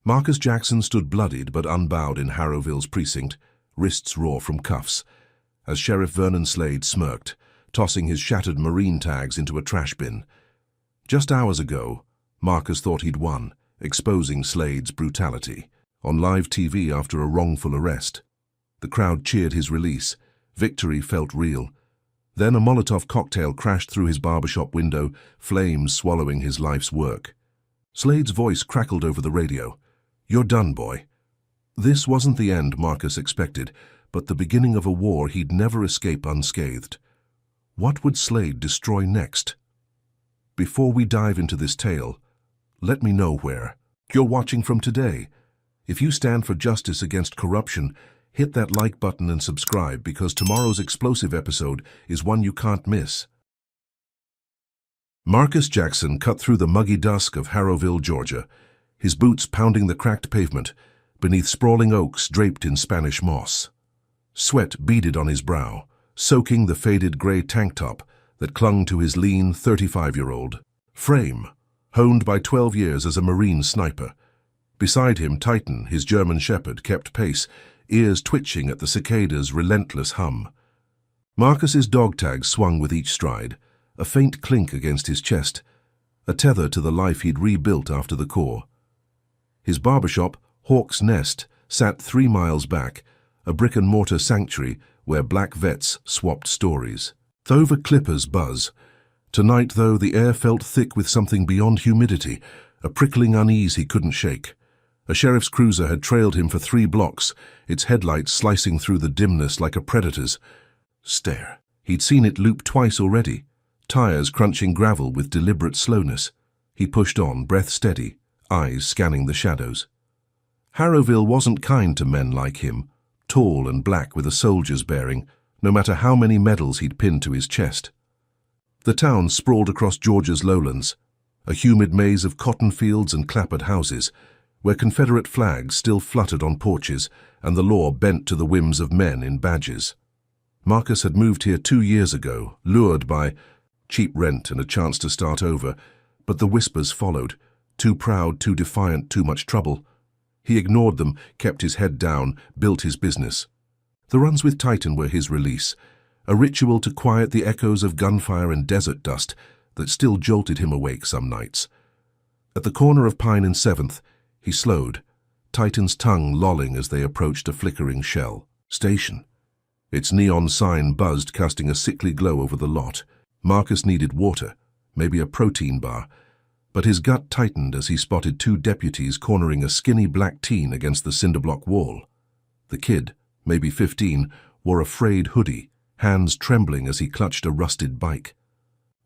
Marcus Jackson stood bloodied but unbowed in Harrowville's precinct, wrists raw from cuffs, as Sheriff Vernon Slade smirked, tossing his shattered Marine tags into a trash bin. Just hours ago, Marcus thought he'd won, exposing Slade's brutality. On live TV after a wrongful arrest. The crowd cheered his release. Victory felt real. Then a Molotov cocktail crashed through his barbershop window, flames swallowing his life's work. Slade's voice crackled over the radio. "You're done, boy." This wasn't the end Marcus expected, but the beginning of a war he'd never escape unscathed. What would Slade destroy next? Before we dive into this tale, let me know where you're watching from today. If you stand for justice against corruption, hit that like button and subscribe, because tomorrow's explosive episode is one you can't miss. Marcus Jackson cut through the muggy dusk of Harrowville, Georgia, his boots pounding the cracked pavement beneath sprawling oaks draped in Spanish moss. Sweat beaded on his brow, soaking the faded gray tank top that clung to his lean 35-year-old frame, honed by 12 years as a Marine sniper. Beside him, Titan, his German shepherd, kept pace, ears twitching at the cicada's relentless hum. Marcus's dog tag swung with each stride, a faint clink against his chest, a tether to the life he'd rebuilt after the Corps. His barbershop, Hawk's Nest, sat 3 miles back, a brick-and-mortar sanctuary where black vets swapped stories. Over clippers buzz. Tonight, though, the air felt thick with something beyond humidity, a prickling unease he couldn't shake. A sheriff's cruiser had trailed him for 3 blocks, its headlights slicing through the dimness like a predator's. Stare. He'd seen it loop twice already, tires crunching gravel with deliberate slowness. He pushed on, breath steady, eyes scanning the shadows. Harrowville wasn't kind to men like him, tall and black with a soldier's bearing, no matter how many medals he'd pinned to his chest. The town sprawled across Georgia's lowlands, a humid maze of cotton fields and clapboard houses, where Confederate flags still fluttered on porches and the law bent to the whims of men in badges. Marcus had moved here 2 years ago, lured by cheap rent and a chance to start over, but the whispers followed. Too proud, too defiant, too much trouble. He ignored them, kept his head down, built his business. The runs with Titan were his release, a ritual to quiet the echoes of gunfire and desert dust that still jolted him awake some nights. At the corner of Pine and 7th, he slowed, Titan's tongue lolling as they approached a flickering Shell station. Its neon sign buzzed, casting a sickly glow over the lot. Marcus needed water, maybe a protein bar, but his gut tightened as he spotted 2 deputies cornering a skinny black teen against the cinderblock wall. The kid, maybe 15, wore a frayed hoodie, hands trembling as he clutched a rusted bike.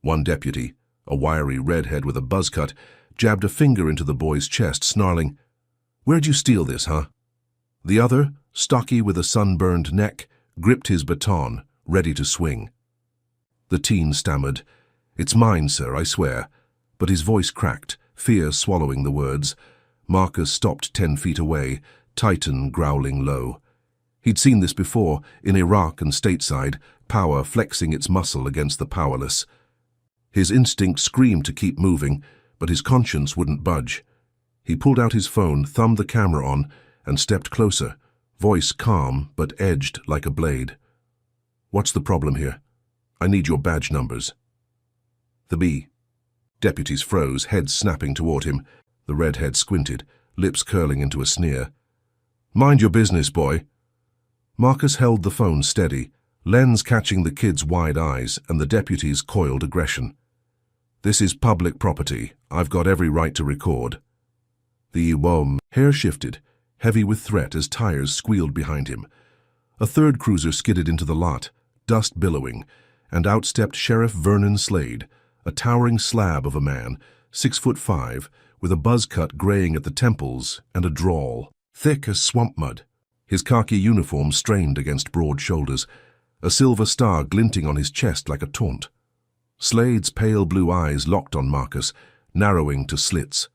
One deputy, a wiry redhead with a buzz cut, jabbed a finger into the boy's chest, snarling, "Where'd you steal this, huh?" The other, stocky with a sunburned neck, gripped his baton, ready to swing. The teen stammered, "It's mine, sir, I swear," but his voice cracked, fear swallowing the words. Marcus stopped 10 feet away, Titan growling low. He'd seen this before, in Iraq and stateside, power flexing its muscle against the powerless. His instinct screamed to keep moving, but his conscience wouldn't budge. He pulled out his phone, thumbed the camera on, and stepped closer, voice calm but edged like a blade. "What's the problem here? I need your badge numbers." "The B." Deputies froze, heads snapping toward him. The redhead squinted, lips curling into a sneer. "Mind your business, boy." Marcus held the phone steady, lens catching the kid's wide eyes and the deputy's coiled aggression. "This is public property. I've got every right to record." The hair shifted, heavy with threat as tires squealed behind him. A 3rd cruiser skidded into the lot, dust billowing, and out stepped Sheriff Vernon Slade, a towering slab of a man, 6'5", with a buzz cut graying at the temples and a drawl, thick as swamp mud. His khaki uniform strained against broad shoulders, a silver star glinting on his chest like a taunt. Slade's pale blue eyes locked on Marcus, narrowing to slits.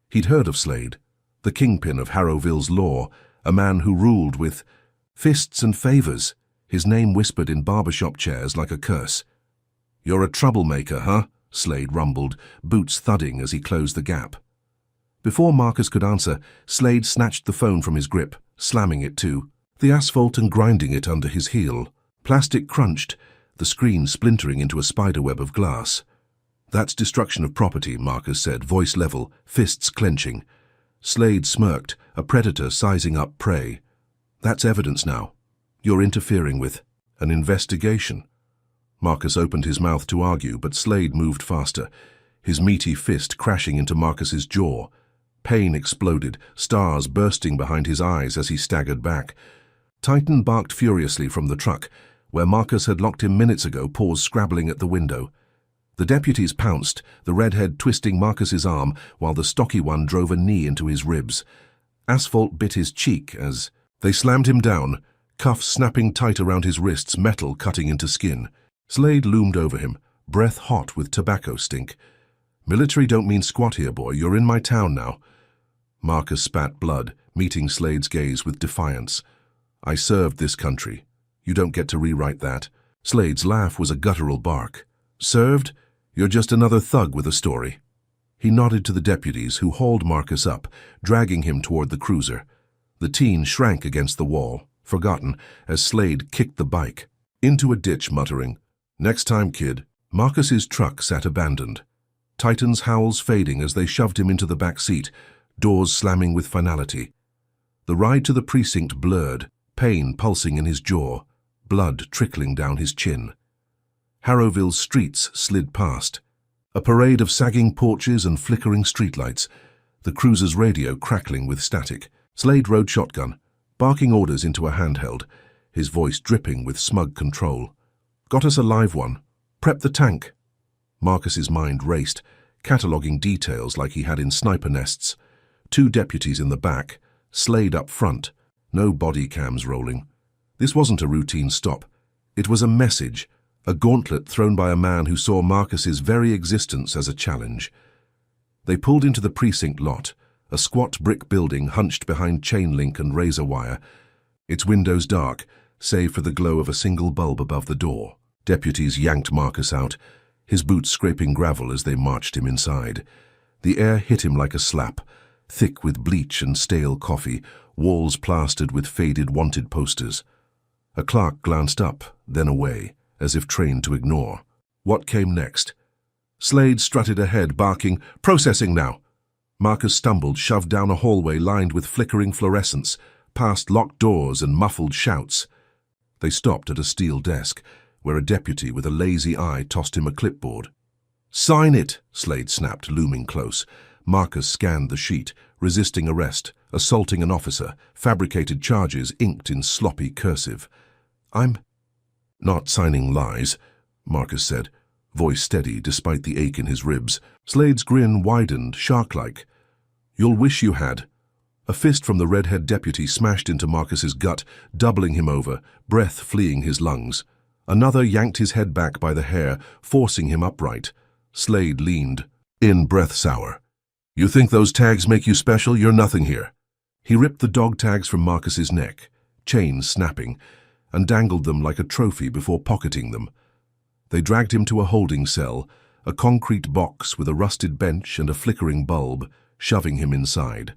He'd heard of Slade, the kingpin of Harrowville's law, a man who ruled with fists and favors, his name whispered in barbershop chairs like a curse. "You're a troublemaker, huh?" Slade rumbled, boots thudding as he closed the gap. Before Marcus could answer, Slade snatched the phone from his grip, slamming it to the asphalt and grinding it under his heel. Plastic crunched, the screen splintering into a spiderweb of glass. "That's destruction of property," Marcus said, voice level, fists clenching. Slade smirked, a predator sizing up prey. "That's evidence now. You're interfering with an investigation." Marcus opened his mouth to argue, but Slade moved faster, his meaty fist crashing into Marcus's jaw. Pain exploded, stars bursting behind his eyes as he staggered back. Titan barked furiously from the truck, where Marcus had locked him minutes ago, paws scrabbling at the window. The deputies pounced, the redhead twisting Marcus's arm while the stocky one drove a knee into his ribs. Asphalt bit his cheek as they slammed him down, cuffs snapping tight around his wrists, metal cutting into skin. Slade loomed over him, breath hot with tobacco stink. "Military don't mean squat here, boy. You're in my town now." Marcus spat blood, meeting Slade's gaze with defiance. "I served this country. You don't get to rewrite that." Slade's laugh was a guttural bark. "Served? You're just another thug with a story." He nodded to the deputies, who hauled Marcus up, dragging him toward the cruiser. The teen shrank against the wall, forgotten, as Slade kicked the bike into a ditch, muttering, "Next time, kid." Marcus's truck sat abandoned. Titan's howls fading as they shoved him into the back seat, doors slamming with finality. The ride to the precinct blurred, pain pulsing in his jaw, blood trickling down his chin. Harrowville's streets slid past, a parade of sagging porches and flickering streetlights, the cruiser's radio crackling with static. Slade rode shotgun, barking orders into a handheld, his voice dripping with smug control. "Got us a live one. Prep the tank." Marcus's mind raced, cataloguing details like he had in sniper nests. 2 deputies in the back, Slade up front, no body cams rolling. This wasn't a routine stop. It was a message, a gauntlet thrown by a man who saw Marcus's very existence as a challenge. They pulled into the precinct lot, a squat brick building hunched behind chain link and razor wire, its windows dark, save for the glow of a single bulb above the door. Deputies yanked Marcus out, his boots scraping gravel as they marched him inside. The air hit him like a slap, thick with bleach and stale coffee, walls plastered with faded wanted posters. A clerk glanced up, then away, as if trained to ignore. What came next? Slade strutted ahead, barking, "Processing now!" Marcus stumbled, shoved down a hallway lined with flickering fluorescents, past locked doors and muffled shouts. They stopped at a steel desk, where a deputy with a lazy eye tossed him a clipboard. "Sign it!" Slade snapped, looming close. Marcus scanned the sheet, resisting arrest, assaulting an officer, fabricated charges inked in sloppy cursive. "I'm not signing lies," Marcus said, voice steady despite the ache in his ribs. Slade's grin widened, shark-like. "You'll wish you had." A fist from the redhead deputy smashed into Marcus's gut, doubling him over, breath fleeing his lungs. Another yanked his head back by the hair, forcing him upright. Slade leaned, in, breath sour. "You think those tags make you special? You're nothing here." He ripped the dog tags from Marcus's neck, chains snapping, and dangled them like a trophy before pocketing them. They dragged him to a holding cell, a concrete box with a rusted bench and a flickering bulb, shoving him inside.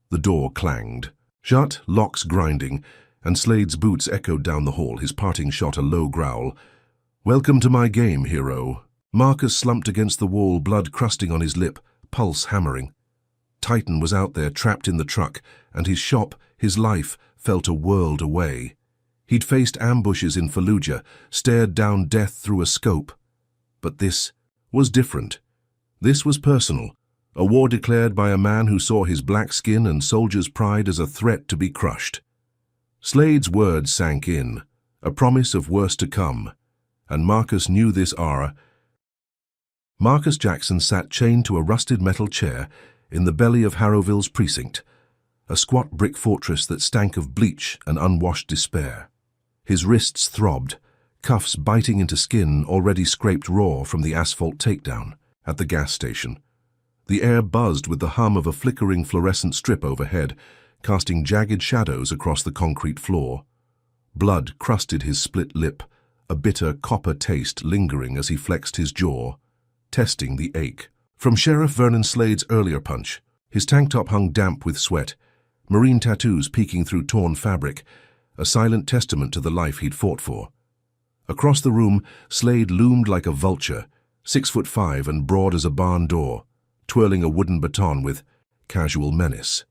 The door clanged. Shut, locks grinding, and Slade's boots echoed down the hall, his parting shot a low growl. "Welcome to my game, hero." Marcus slumped against the wall, blood crusting on his lip, pulse hammering. Titan was out there, trapped in the truck, and his shop, his life, felt a world away. He'd faced ambushes in Fallujah, stared down death through a scope. But this was different. This was personal, a war declared by a man who saw his black skin and soldier's pride as a threat to be crushed. Slade's words sank in, a promise of worse to come, and Marcus knew this hour. Marcus Jackson sat chained to a rusted metal chair in the belly of Harrowville's precinct, a squat brick fortress that stank of bleach and unwashed despair. His wrists throbbed, cuffs biting into skin already scraped raw from the asphalt takedown at the gas station. The air buzzed with the hum of a flickering fluorescent strip overhead, casting jagged shadows across the concrete floor. Blood crusted his split lip, a bitter copper taste lingering as he flexed his jaw, testing the ache. From Sheriff Vernon Slade's earlier punch, His tank top hung damp with sweat, marine tattoos peeking through torn fabric, a silent testament to the life he'd fought for. Across the room, Slade loomed like a vulture, 6'5" and broad as a barn door, twirling a wooden baton with casual menace.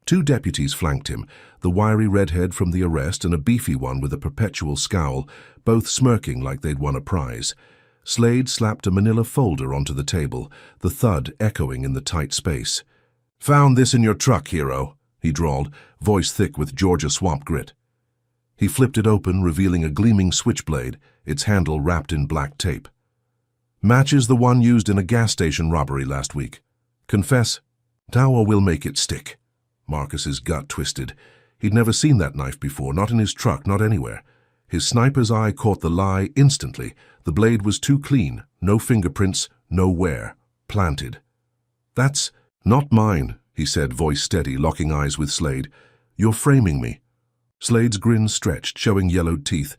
2 deputies flanked him, the wiry redhead from the arrest and a beefy one with a perpetual scowl, both smirking like they'd won a prize. Slade slapped a manila folder onto the table, the thud echoing in the tight space. "Found this in your truck, hero," he drawled, voice thick with Georgia swamp grit. He flipped it open, revealing a gleaming switchblade, its handle wrapped in black tape. "Matches the one used in a gas station robbery last week. Confess, now or we'll make it stick." Marcus's gut twisted. He'd never seen that knife before, not in his truck, not anywhere. His sniper's eye caught the lie instantly. The blade was too clean, no fingerprints, no wear. Planted. "That's not mine," he said, voice steady, locking eyes with Slade. "You're framing me." Slade's grin stretched, showing yellowed teeth.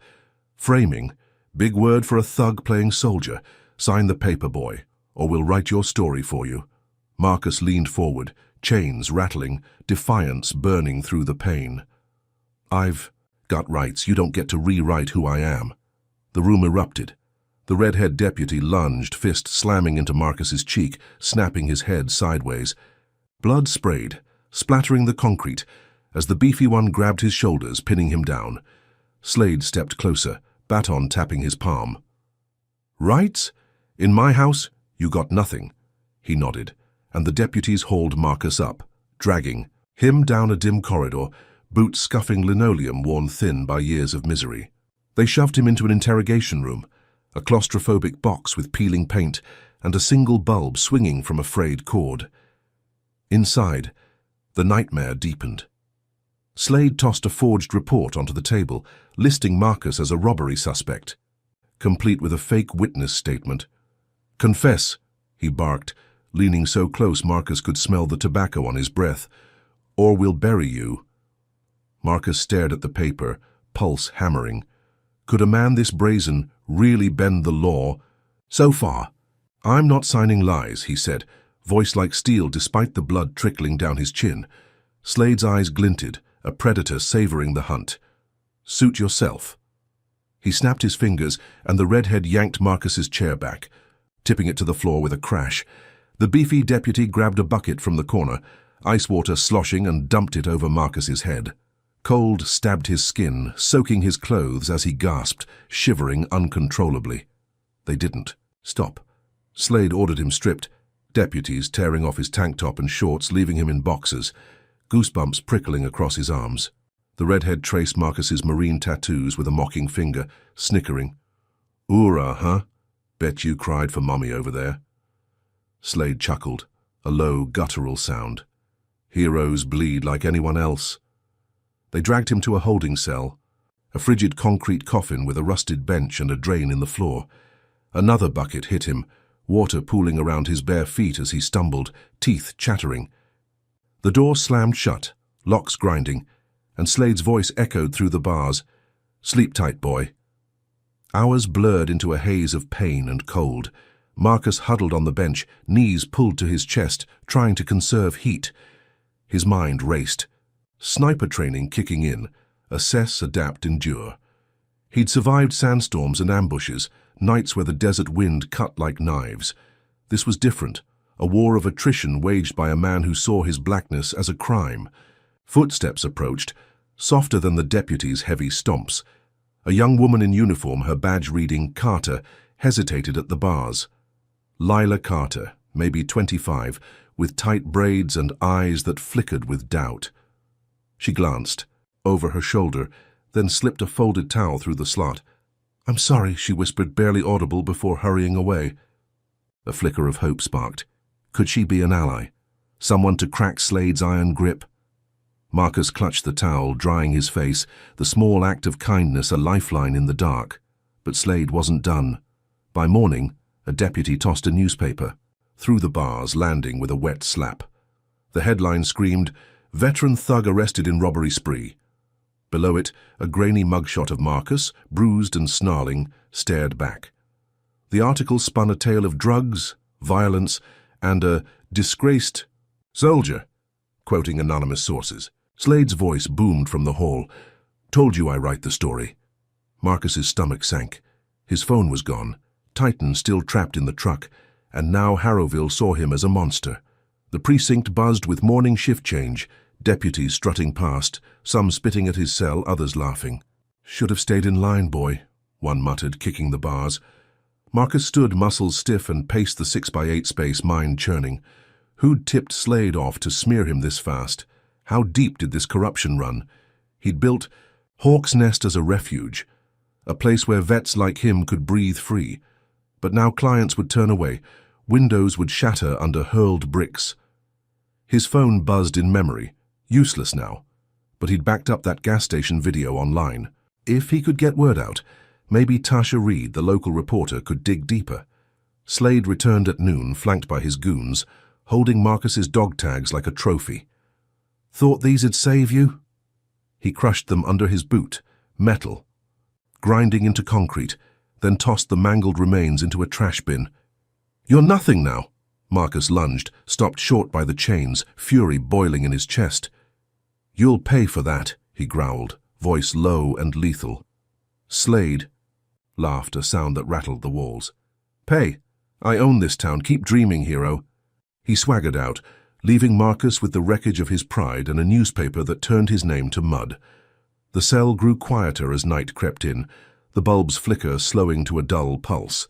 "Framing? Big word for a thug playing soldier. Sign the paper, boy, or we'll write your story for you." Marcus leaned forward, chains rattling, defiance burning through the pain. "I've got rights. You don't get to rewrite who I am." The room erupted. The redhead deputy lunged, fist slamming into Marcus's cheek, snapping his head sideways. Blood sprayed, splattering the concrete, as the beefy one grabbed his shoulders, pinning him down. Slade stepped closer, baton tapping his palm. "Rights? In my house, you got nothing." He nodded, and the deputies hauled Marcus up, dragging him down a dim corridor, boots scuffing linoleum worn thin by years of misery. They shoved him into an interrogation room, a claustrophobic box with peeling paint and a single bulb swinging from a frayed cord. Inside, the nightmare deepened. Slade tossed a forged report onto the table, listing Marcus as a robbery suspect, complete with a fake witness statement. "Confess," he barked, leaning so close Marcus could smell the tobacco on his breath, "or we'll bury you." Marcus stared at the paper, pulse hammering. Could a man this brazen really bend the law? "So far, I'm not signing lies," he said, voice like steel despite the blood trickling down his chin. Slade's eyes glinted, a predator savoring the hunt. "Suit yourself." He snapped his fingers, and the redhead yanked Marcus's chair back, tipping it to the floor with a crash. The beefy deputy grabbed a bucket from the corner, ice water sloshing, and dumped it over Marcus's head. Cold stabbed his skin, soaking his clothes as he gasped, shivering uncontrollably. They didn't stop. Slade ordered him stripped, deputies tearing off his tank top and shorts, leaving him in boxers, goosebumps prickling across his arms. The redhead traced Marcus's marine tattoos with a mocking finger, snickering. "Oorah, huh? Bet you cried for Mommy over there." Slade chuckled, a low, guttural sound. "Heroes bleed like anyone else." They dragged him to a holding cell, a frigid concrete coffin with a rusted bench and a drain in the floor. Another bucket hit him, water pooling around his bare feet as he stumbled, teeth chattering. The door slammed shut, locks grinding, and Slade's voice echoed through the bars. "Sleep tight, boy." Hours blurred into a haze of pain and cold. Marcus huddled on the bench, knees pulled to his chest, trying to conserve heat. His mind raced. Sniper training kicking in. Assess, adapt, endure. He'd survived sandstorms and ambushes, nights where the desert wind cut like knives. This was different, a war of attrition waged by a man who saw his blackness as a crime. Footsteps approached, softer than the deputy's heavy stomps. A young woman in uniform, her badge reading Carter, hesitated at the bars. Lila Carter, maybe 25, with tight braids and eyes that flickered with doubt. She glanced, over her shoulder, then slipped a folded towel through the slot. "I'm sorry," she whispered, barely audible before hurrying away. A flicker of hope sparked. Could she be an ally? Someone to crack Slade's iron grip? Marcus clutched the towel, drying his face, the small act of kindness a lifeline in the dark. But Slade wasn't done. By morning, a deputy tossed a newspaper, through the bars, landing with a wet slap. The headline screamed, "Veteran thug arrested in robbery spree." Below it, a grainy mugshot of Marcus, bruised and snarling, stared back. The article spun a tale of drugs, violence, and a disgraced "Soldier," quoting anonymous sources. Slade's voice boomed from the hall. "Told you I write the story." Marcus's stomach sank. His phone was gone, Titan still trapped in the truck, and now Harrowville saw him as a monster. The precinct buzzed with morning shift change, deputies strutting past, some spitting at his cell, others laughing. "Should have stayed in line, boy," one muttered, kicking the bars. Marcus stood, muscles stiff, and paced the 6x8 space, mind churning. Who'd tipped Slade off to smear him this fast? How deep did this corruption run? He'd built Hawk's Nest as a refuge, a place where vets like him could breathe free. But now clients would turn away, windows would shatter under hurled bricks. His phone buzzed in memory, useless now, but he'd backed up that gas station video online. If he could get word out, maybe Tasha Reed, the local reporter, could dig deeper. Slade returned at noon, flanked by his goons, holding Marcus's dog tags like a trophy. "Thought these'd save you?" He crushed them under his boot, metal, grinding into concrete, then tossed the mangled remains into a trash bin. "You're nothing now." Marcus lunged, stopped short by the chains, fury boiling in his chest. "You'll pay for that," he growled, voice low and lethal. "Slade," laughed, a sound that rattled the walls. "Pay. I own this town. Keep dreaming, hero." He swaggered out, leaving Marcus with the wreckage of his pride and a newspaper that turned his name to mud. The cell grew quieter as night crept in, the bulb's flicker slowing to a dull pulse.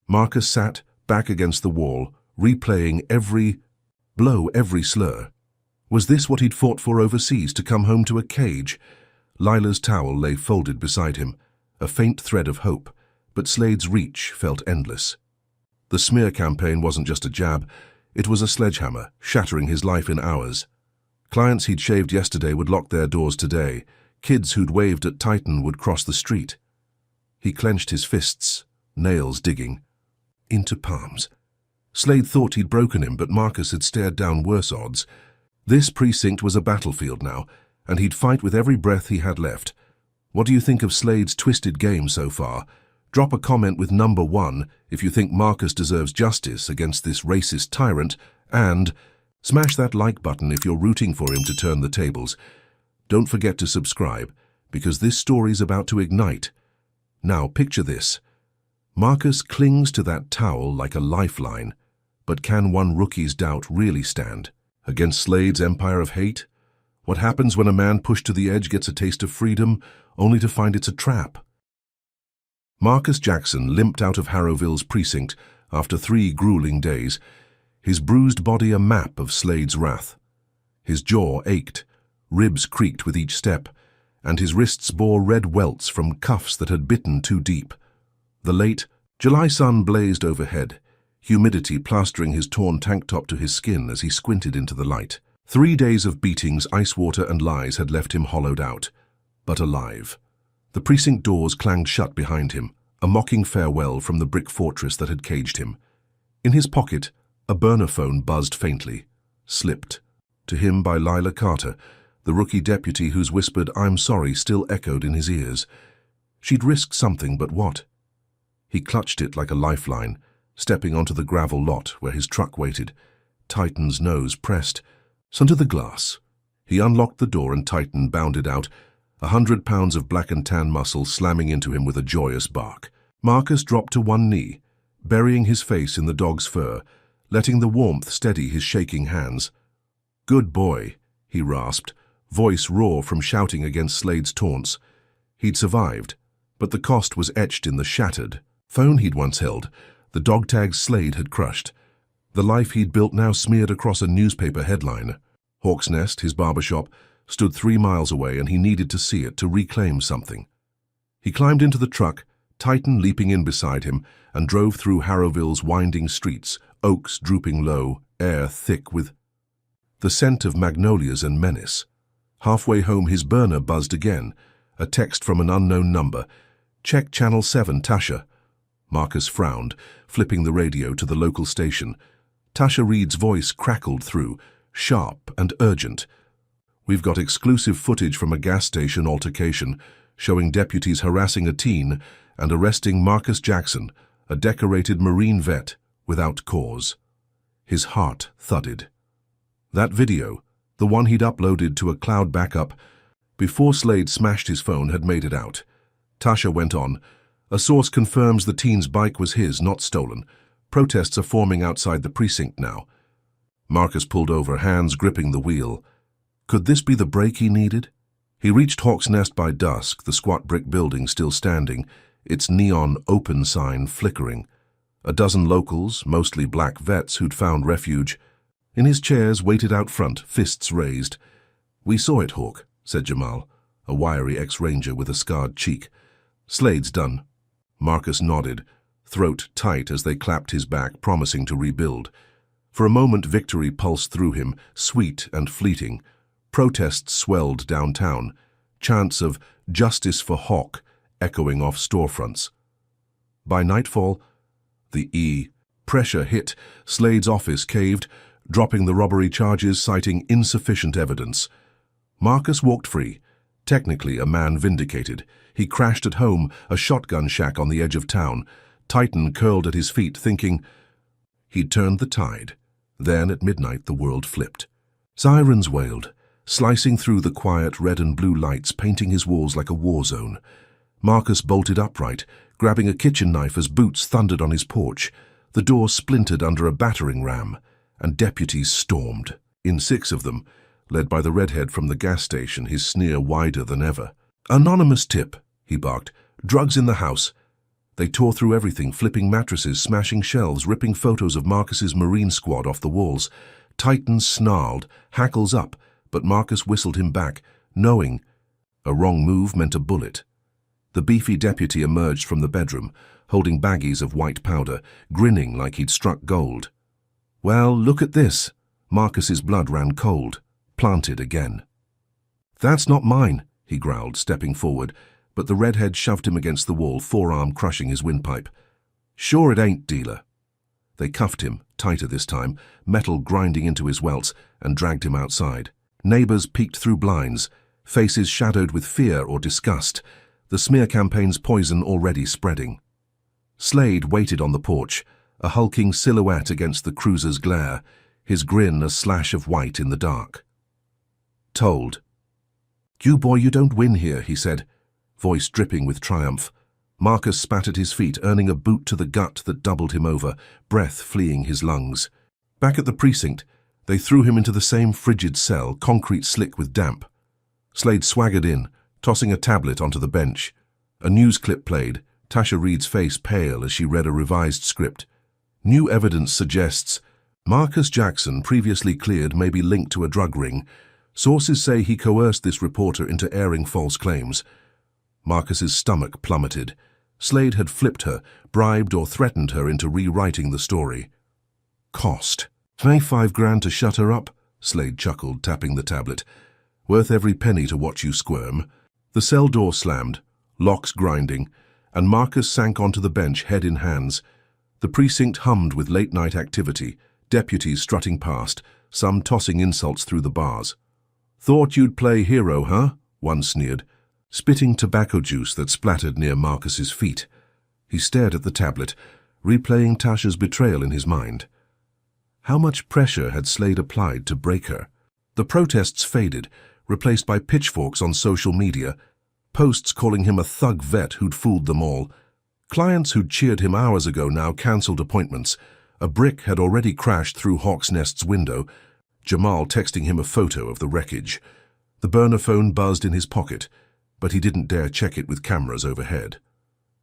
Marcus sat back against the wall, replaying every blow, every slur. Was this what he'd fought for overseas, to come home to a cage? Lila's towel lay folded beside him, a faint thread of hope, but Slade's reach felt endless. The smear campaign wasn't just a jab, it was a sledgehammer, shattering his life in hours. Clients he'd shaved yesterday would lock their doors today. Kids who'd waved at Titan would cross the street. He clenched his fists, nails digging into palms. Slade thought he'd broken him, but Marcus had stared down worse odds. This precinct was a battlefield now, and he'd fight with every breath he had left. What do you think of Slade's twisted game so far? Drop a comment with number 1 if you think Marcus deserves justice against this racist tyrant, and smash that like button if you're rooting for him to turn the tables. Don't forget to subscribe, because this story's about to ignite. Now picture this. Marcus clings to that towel like a lifeline, but can one rookie's doubt really stand against Slade's empire of hate? What happens when a man pushed to the edge gets a taste of freedom, only to find it's a trap? Marcus Jackson limped out of Harrowville's precinct after 3 grueling days, his bruised body a map of Slade's wrath. His jaw ached, ribs creaked with each step, and his wrists bore red welts from cuffs that had bitten too deep. The late July sun blazed overhead, humidity plastering his torn tank top to his skin as he squinted into the light. 3 days of beatings, ice water, and lies had left him hollowed out, but alive. The precinct doors clanged shut behind him, a mocking farewell from the brick fortress that had caged him. In his pocket, a burner phone buzzed faintly, slipped. To him by Lila Carter, the rookie deputy whose whispered "I'm sorry" still echoed in his ears. She'd risked something, but what? He clutched it like a lifeline, stepping onto the gravel lot where his truck waited. Titan's nose pressed. Under the glass. He unlocked the door and Titan bounded out, 100 pounds of black and tan muscle slamming into him with a joyous bark. Marcus dropped to one knee, burying his face in the dog's fur, letting the warmth steady his shaking hands. "Good boy," he rasped, voice raw from shouting against Slade's taunts. He'd survived, but the cost was etched in the shattered phone he'd once held, the dog tags Slade had crushed. The life he'd built now smeared across a newspaper headline. Hawk's Nest, his barbershop, stood 3 miles away, and he needed to see it to reclaim something. He climbed into the truck, Titan leaping in beside him, and drove through Harrowville's winding streets, oaks drooping low, air thick with the scent of magnolias and menace. Halfway home his burner buzzed again, a text from an unknown number. "Check Channel 7, Tasha." Marcus frowned, flipping the radio to the local station. Tasha Reed's voice crackled through, sharp and urgent. "We've got exclusive footage from a gas station altercation, showing deputies harassing a teen and arresting Marcus Jackson, a decorated Marine vet, without cause." His heart thudded. That video, the one he'd uploaded to a cloud backup before Slade smashed his phone, had made it out. Tasha went on. A source confirms the teen's bike was his, not stolen. Protests are forming outside the precinct now. Marcus pulled over, hands gripping the wheel. Could this be the break he needed? He reached Hawk's Nest by dusk, the squat brick building still standing, its neon open sign flickering. A dozen locals, mostly black vets who'd found refuge, in his chairs waited out front, fists raised. "We saw it, Hawk," said Jamal, a wiry ex-ranger with a scarred cheek. "Slade's done." Marcus nodded, throat tight as they clapped his back, promising to rebuild. For a moment victory pulsed through him, sweet and fleeting. Protests swelled downtown, chants of "Justice for Hawk" echoing off storefronts. By nightfall, the pressure hit. Slade's office caved, dropping the robbery charges, citing insufficient evidence. Marcus walked free, technically a man vindicated. He crashed at home, a shotgun shack on the edge of town. Titan curled at his feet, thinking he'd turned the tide. Then, at midnight, the world flipped. Sirens wailed, slicing through the quiet red and blue lights, painting his walls like a war zone. Marcus bolted upright, grabbing a kitchen knife as boots thundered on his porch. The door splintered under a battering ram, and deputies stormed. In 6 of them, led by the redhead from the gas station, his sneer wider than ever. "Anonymous tip," he barked. "Drugs in the house." They tore through everything, flipping mattresses, smashing shelves, ripping photos of Marcus's Marine squad off the walls. Titan snarled, hackles up, but Marcus whistled him back, knowing a wrong move meant a bullet. The beefy deputy emerged from the bedroom, holding baggies of white powder, grinning like he'd struck gold. "Well, look at this." Marcus's blood ran cold, planted again. "That's not mine," he growled, stepping forward, but the redhead shoved him against the wall, forearm crushing his windpipe. "Sure it ain't, dealer." They cuffed him, tighter this time, metal grinding into his welts, and dragged him outside. Neighbors peeked through blinds, faces shadowed with fear or disgust, the smear campaign's poison already spreading. Slade waited on the porch, a hulking silhouette against the cruiser's glare, his grin a slash of white in the dark. "Told." "You boy, you don't win here," he said, voice dripping with triumph. Marcus spat at his feet, earning a boot to the gut that doubled him over, breath fleeing his lungs. Back at the precinct, they threw him into the same frigid cell, concrete slick with damp. Slade swaggered in, tossing a tablet onto the bench. A news clip played, Tasha Reed's face pale as she read a revised script. New evidence suggests Marcus Jackson, previously cleared, may be linked to a drug ring. Sources say he coerced this reporter into airing false claims. Marcus's stomach plummeted. Slade had flipped her, bribed or threatened her into rewriting the story. "Cost? $25,000 to shut her up?" Slade chuckled, tapping the tablet. "Worth every penny to watch you squirm." The cell door slammed, locks grinding, and Marcus sank onto the bench, head in hands. The precinct hummed with late-night activity, deputies strutting past, some tossing insults through the bars. "Thought you'd play hero, huh?" one sneered, spitting tobacco juice that splattered near Marcus's feet. He stared at the tablet, replaying Tasha's betrayal in his mind. How much pressure had Slade applied to break her? The protests faded, replaced by pitchforks on social media, posts calling him a thug vet who'd fooled them all. Clients who'd cheered him hours ago now cancelled appointments. A brick had already crashed through Hawk's Nest's window, Jamal texting him a photo of the wreckage. The burner phone buzzed in his pocket, but he didn't dare check it with cameras overhead.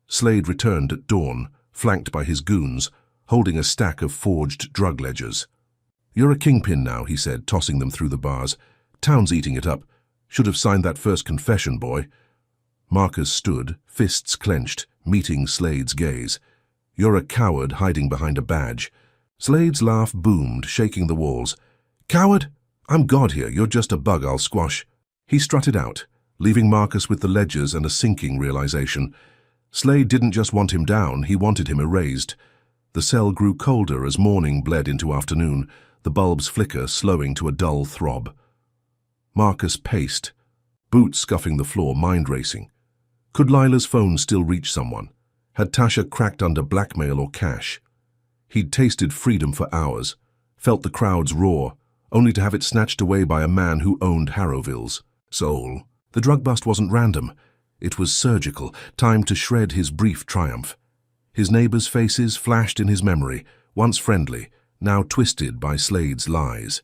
Slade returned at dawn, flanked by his goons, holding a stack of forged drug ledgers. "You're a kingpin now," he said, tossing them through the bars. "Town's eating it up. Should have signed that first confession, boy." Marcus stood, fists clenched, meeting Slade's gaze. "You're a coward hiding behind a badge." Slade's laugh boomed, shaking the walls. "Coward? I'm God here. You're just a bug I'll squash." He strutted out, leaving Marcus with the ledgers and a sinking realization. Slade didn't just want him down, he wanted him erased. The cell grew colder as morning bled into afternoon, the bulb's flicker slowing to a dull throb. Marcus paced, boots scuffing the floor, mind racing. Could Lila's phone still reach someone? Had Tasha cracked under blackmail or cash? He'd tasted freedom for hours, felt the crowds roar, only to have it snatched away by a man who owned Harrowville's soul. The drug bust wasn't random. It was surgical, time to shred his brief triumph. His neighbors' faces flashed in his memory, once friendly, now twisted by Slade's lies.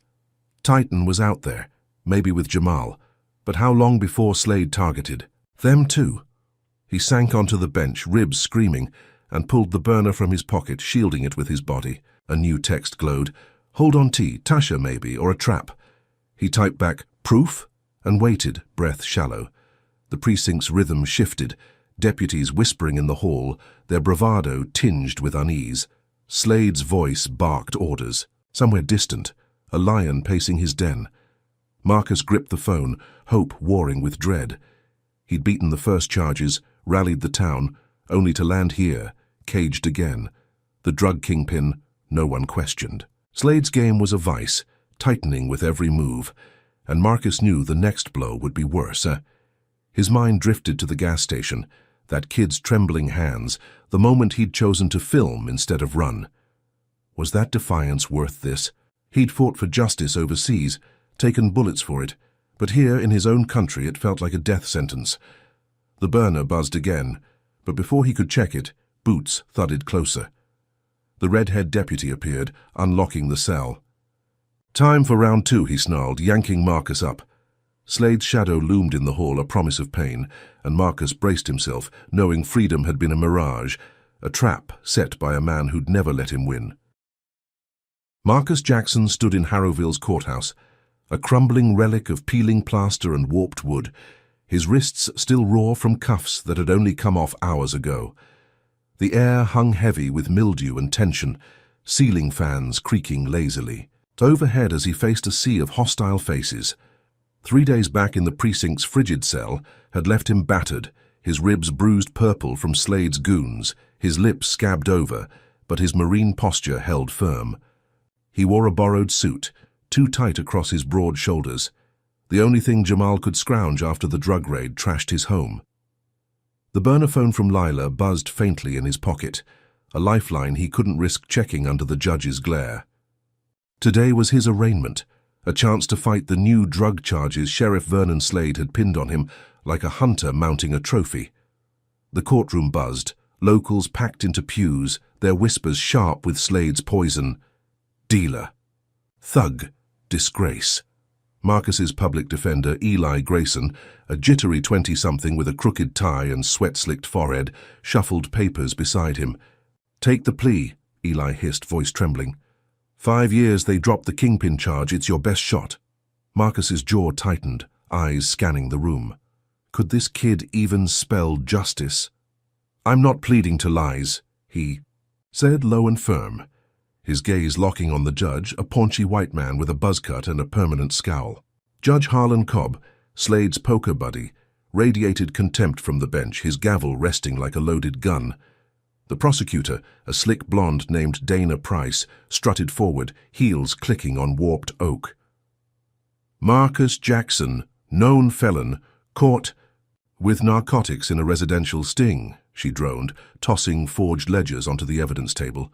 Titan was out there, maybe with Jamal, but how long before Slade targeted them too? He sank onto the bench, ribs screaming, and pulled the burner from his pocket, shielding it with his body. A new text glowed. "Hold on T, Tasha maybe, or a trap." He typed back, "Proof?" and waited, breath shallow. The precinct's rhythm shifted, deputies whispering in the hall, their bravado tinged with unease. Slade's voice barked orders. Somewhere distant, a lion pacing his den. Marcus gripped the phone, hope warring with dread. He'd beaten the first charges, rallied the town, only to land here, caged again. The drug kingpin, no one questioned. Slade's game was a vice, tightening with every move, and Marcus knew the next blow would be worse. His mind drifted to the gas station, that kid's trembling hands, the moment he'd chosen to film instead of run. Was that defiance worth this? He'd fought for justice overseas, taken bullets for it, but here in his own country it felt like a death sentence. The burner buzzed again, but before he could check it, boots thudded closer. The redhead deputy appeared, unlocking the cell. "Time for round 2, he snarled, yanking Marcus up. Slade's shadow loomed in the hall, a promise of pain, and Marcus braced himself, knowing freedom had been a mirage, a trap set by a man who'd never let him win. Marcus Jackson stood in Harrowville's courthouse, a crumbling relic of peeling plaster and warped wood, his wrists still raw from cuffs that had only come off hours ago. The air hung heavy with mildew and tension, ceiling fans creaking lazily. Overhead as he faced a sea of hostile faces. 3 days back in the precinct's frigid cell had left him battered, his ribs bruised purple from Slade's goons, his lips scabbed over, but his marine posture held firm. He wore a borrowed suit, too tight across his broad shoulders. The only thing Jamal could scrounge after the drug raid trashed his home. The burner phone from Lila buzzed faintly in his pocket, a lifeline he couldn't risk checking under the judge's glare. Today was his arraignment, a chance to fight the new drug charges Sheriff Vernon Slade had pinned on him like a hunter mounting a trophy. The courtroom buzzed, locals packed into pews, their whispers sharp with Slade's poison. Dealer. Thug. Disgrace. Marcus's public defender, Eli Grayson, a jittery 20-something with a crooked tie and sweat-slicked forehead, shuffled papers beside him. "Take the plea," Eli hissed, voice trembling. 5 years they dropped the kingpin charge, it's your best shot. Marcus's jaw tightened, eyes scanning the room. Could this kid even spell justice? "I'm not pleading to lies," he said low and firm, his gaze locking on the judge, a paunchy white man with a buzz cut and a permanent scowl. Judge Harlan Cobb, Slade's poker buddy, radiated contempt from the bench, his gavel resting like a loaded gun. The prosecutor, a slick blonde named Dana Price, strutted forward, heels clicking on warped oak. "Marcus Jackson, known felon, caught with narcotics in a residential sting," she droned, tossing forged ledgers onto the evidence table.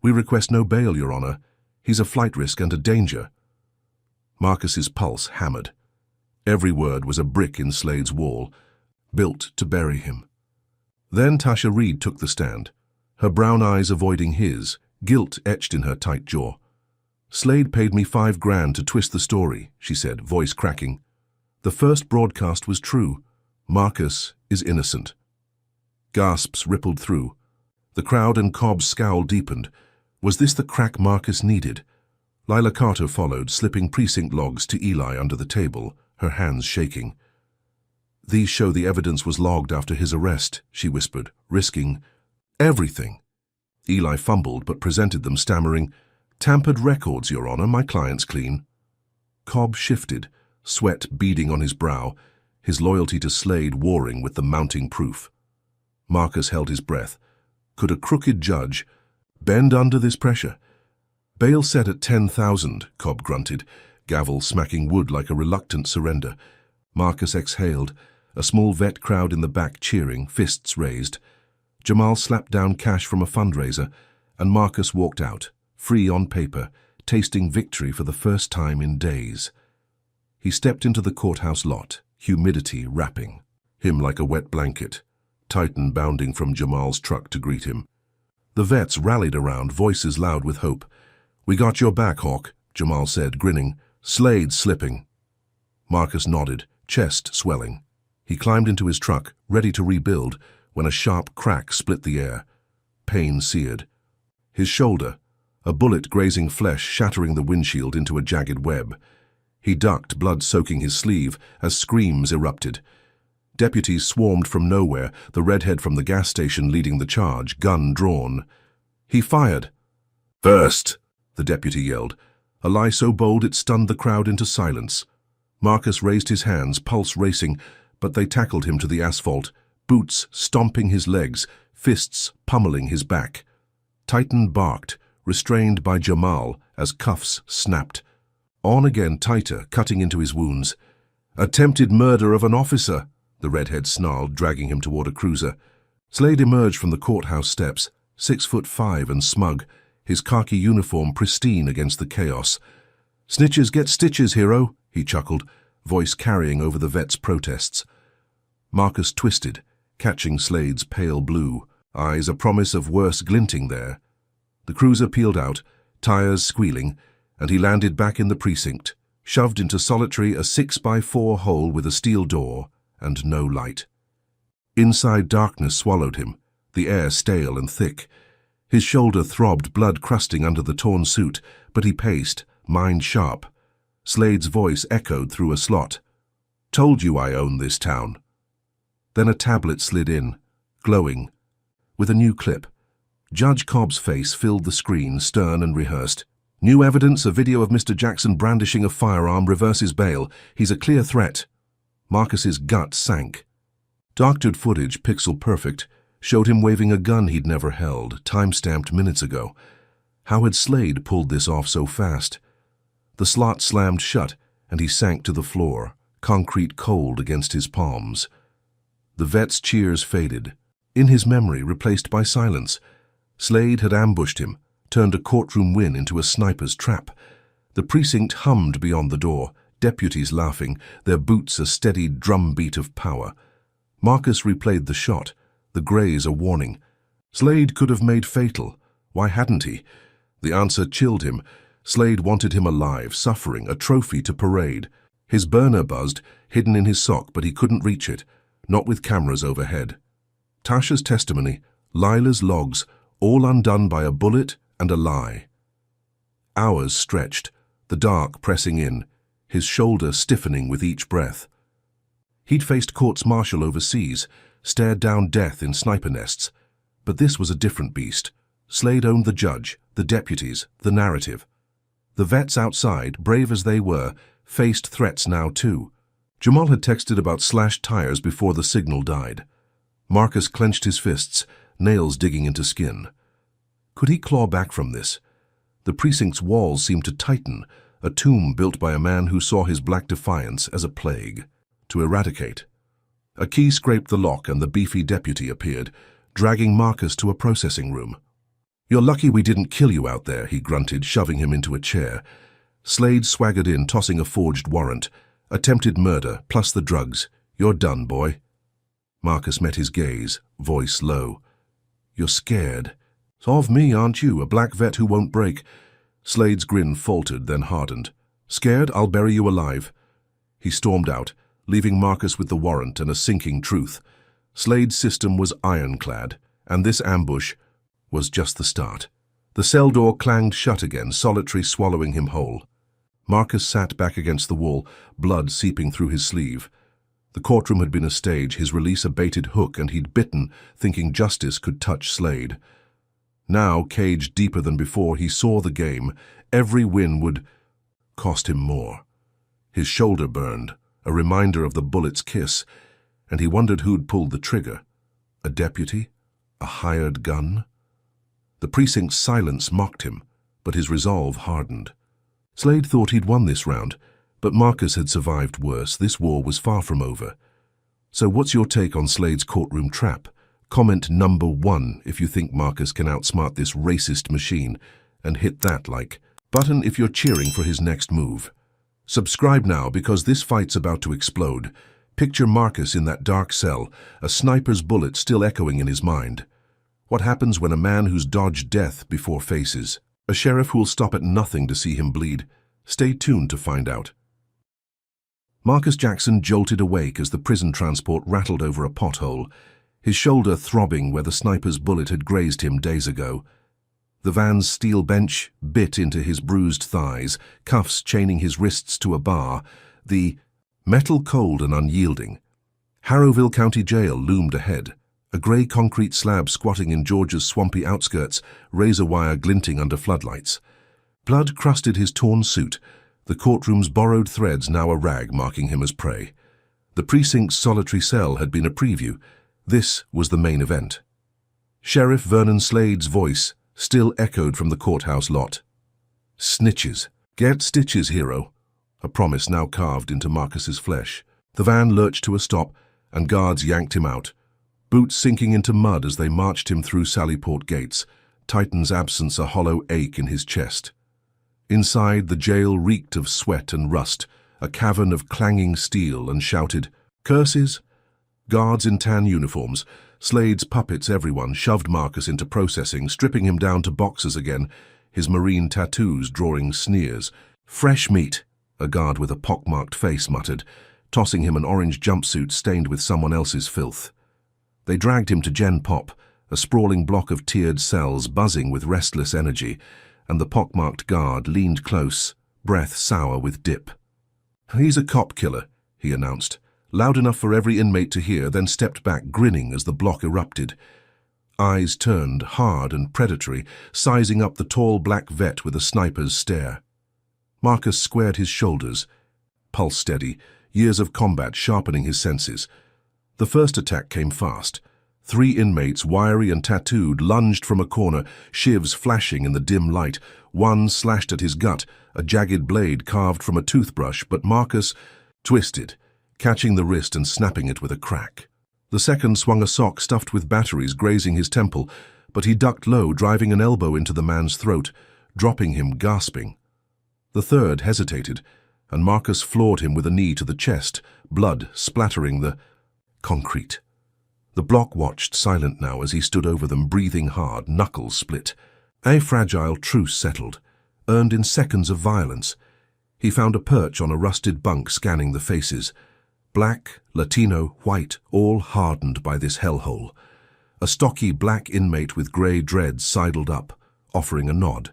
"We request no bail, Your Honor. He's a flight risk and a danger." Marcus's pulse hammered. Every word was a brick in Slade's wall, built to bury him. Then Tasha Reed took the stand, her brown eyes avoiding his, guilt etched in her tight jaw. "Slade paid me $5 grand to twist the story," she said, voice cracking. "The first broadcast was true. Marcus is innocent." Gasps rippled through. The crowd and Cobb's scowl deepened. Was this the crack Marcus needed? Lila Carter followed, slipping precinct logs to Eli under the table, her hands shaking. "These show the evidence was logged after his arrest," she whispered, risking everything. Eli fumbled but presented them, stammering, "Tampered records, Your Honor, my client's clean." Cobb shifted, sweat beading on his brow, his loyalty to Slade warring with the mounting proof. Marcus held his breath. Could a crooked judge bend under this pressure? "Bail set at 10,000, Cobb grunted, gavel smacking wood like a reluctant surrender. Marcus exhaled, a small vet crowd in the back cheering, fists raised. Jamal slapped down cash from a fundraiser, and Marcus walked out, free on paper, tasting victory for the first time in days. He stepped into the courthouse lot, humidity wrapping him like a wet blanket, Titan bounding from Jamal's truck to greet him. The vets rallied around, voices loud with hope. "We got your back, Hawk," Jamal said, grinning. "Slade slipping." Marcus nodded, chest swelling. He climbed into his truck, ready to rebuild, when a sharp crack split the air. Pain seared. His shoulder, a bullet grazing flesh, shattering the windshield into a jagged web. He ducked, blood soaking his sleeve, as screams erupted. Deputies swarmed from nowhere, the redhead from the gas station leading the charge, gun drawn. He fired. "First!" the deputy yelled, a lie so bold it stunned the crowd into silence. Marcus raised his hands, pulse racing, but they tackled him to the asphalt, boots stomping his legs, fists pummeling his back. Titan barked, restrained by Jamal as cuffs snapped. On again, tighter, cutting into his wounds. "Attempted murder of an officer," the redhead snarled, dragging him toward a cruiser. Slade emerged from the courthouse steps, 6'5" and smug, his khaki uniform pristine against the chaos. "Snitches get stitches, hero," he chuckled, voice carrying over the vet's protests. Marcus twisted, catching Slade's pale blue, eyes a promise of worse glinting there. The cruiser peeled out, tires squealing, and he landed back in the precinct, shoved into solitary a 6x4 hole with a steel door and no light. Inside, darkness swallowed him, the air stale and thick. His shoulder throbbed, blood crusting under the torn suit, but he paced, mind sharp. Slade's voice echoed through a slot. "Told you I own this town." Then a tablet slid in, glowing, with a new clip. Judge Cobb's face filled the screen, stern and rehearsed. "New evidence, a video of Mr. Jackson brandishing a firearm, reverses bail. He's a clear threat." Marcus's gut sank. Doctored footage, pixel perfect, showed him waving a gun he'd never held, time-stamped minutes ago. How had Slade pulled this off so fast? The slot slammed shut, and he sank to the floor, concrete cold against his palms. The vet's cheers faded, in his memory replaced by silence. Slade had ambushed him, turned a courtroom win into a sniper's trap. The precinct hummed beyond the door, deputies laughing, their boots a steady drumbeat of power. Marcus replayed the shot, the graze a warning. Slade could have made fatal. Why hadn't he? The answer chilled him. Slade wanted him alive, suffering, a trophy to parade. His burner buzzed, hidden in his sock, but he couldn't reach it, not with cameras overhead. Tasha's testimony, Lila's logs, all undone by a bullet and a lie. Hours stretched, the dark pressing in, his shoulder stiffening with each breath. He'd faced courts-martial overseas, stared down death in sniper nests. But this was a different beast. Slade owned the judge, the deputies, the narrative. The vets outside, brave as they were, faced threats now too. Jamal had texted about slashed tires before the signal died. Marcus clenched his fists, nails digging into skin. Could he claw back from this? The precinct's walls seemed to tighten, a tomb built by a man who saw his black defiance as a plague, to eradicate. A key scraped the lock and the beefy deputy appeared, dragging Marcus to a processing room. "You're lucky we didn't kill you out there," he grunted, shoving him into a chair. Slade swaggered in, tossing a forged warrant. "Attempted murder, plus the drugs. You're done, boy." Marcus met his gaze, voice low. "You're scared. Of me, aren't you, a black vet who won't break?" Slade's grin faltered, then hardened. "Scared? I'll bury you alive." He stormed out, leaving Marcus with the warrant and a sinking truth. Slade's system was ironclad, and this ambush was just the start. The cell door clanged shut again, solitary swallowing him whole. Marcus sat back against the wall, blood seeping through his sleeve. The courtroom had been a stage, his release a baited hook, and he'd bitten, thinking justice could touch Slade. Now, caged deeper than before, he saw the game. Every win would cost him more. His shoulder burned, a reminder of the bullet's kiss, and he wondered who'd pulled the trigger. A deputy? A hired gun? The precinct's silence mocked him, but his resolve hardened. Slade thought he'd won this round, but Marcus had survived worse. This war was far from over. So what's your take on Slade's courtroom trap? Comment number 1 if you think Marcus can outsmart this racist machine, and hit that like. Button if you're cheering for his next move. Subscribe now because this fight's about to explode. Picture Marcus in that dark cell, a sniper's bullet still echoing in his mind. What happens when a man who's dodged death before faces a sheriff who'll stop at nothing to see him bleed? Stay tuned to find out. Marcus Jackson jolted awake as the prison transport rattled over a pothole, his shoulder throbbing where the sniper's bullet had grazed him days ago. The van's steel bench bit into his bruised thighs, cuffs chaining his wrists to a bar, the metal cold and unyielding. Harrowville County Jail loomed ahead, a grey concrete slab squatting in Georgia's swampy outskirts, razor wire glinting under floodlights. Blood crusted his torn suit, the courtroom's borrowed threads now a rag marking him as prey. The precinct's solitary cell had been a preview. This was the main event. Sheriff Vernon Slade's voice still echoed from the courthouse lot. Snitches. Get stitches, hero. A promise now carved into Marcus's flesh. The van lurched to a stop, and guards yanked him out, boots sinking into mud as they marched him through Sallyport gates, Titan's absence a hollow ache in his chest. Inside, the jail reeked of sweat and rust, a cavern of clanging steel, and shouted, "Curses!" Guards in tan uniforms, Slade's puppets everyone, shoved Marcus into processing, stripping him down to boxers again, his marine tattoos drawing sneers. "Fresh meat," a guard with a pockmarked face muttered, tossing him an orange jumpsuit stained with someone else's filth. They dragged him to Gen Pop, a sprawling block of tiered cells buzzing with restless energy, and the pockmarked guard leaned close, breath sour with dip. "He's a cop killer," he announced, loud enough for every inmate to hear, then stepped back, grinning as the block erupted. Eyes turned, hard and predatory, sizing up the tall black vet with a sniper's stare. Marcus squared his shoulders, pulse steady, years of combat sharpening his senses. The first attack came fast. 3 inmates, wiry and tattooed, lunged from a corner, shivs flashing in the dim light. One slashed at his gut, a jagged blade carved from a toothbrush, but Marcus twisted, catching the wrist and snapping it with a crack. The second swung a sock stuffed with batteries, grazing his temple, but he ducked low, driving an elbow into the man's throat, dropping him gasping. The third hesitated, and Marcus floored him with a knee to the chest, blood splattering the concrete. The block watched, silent now, as he stood over them, breathing hard, knuckles split. A fragile truce settled, earned in seconds of violence. He found a perch on a rusted bunk, scanning the faces. Black, Latino, white, all hardened by this hellhole. A stocky black inmate with grey dreads sidled up, offering a nod.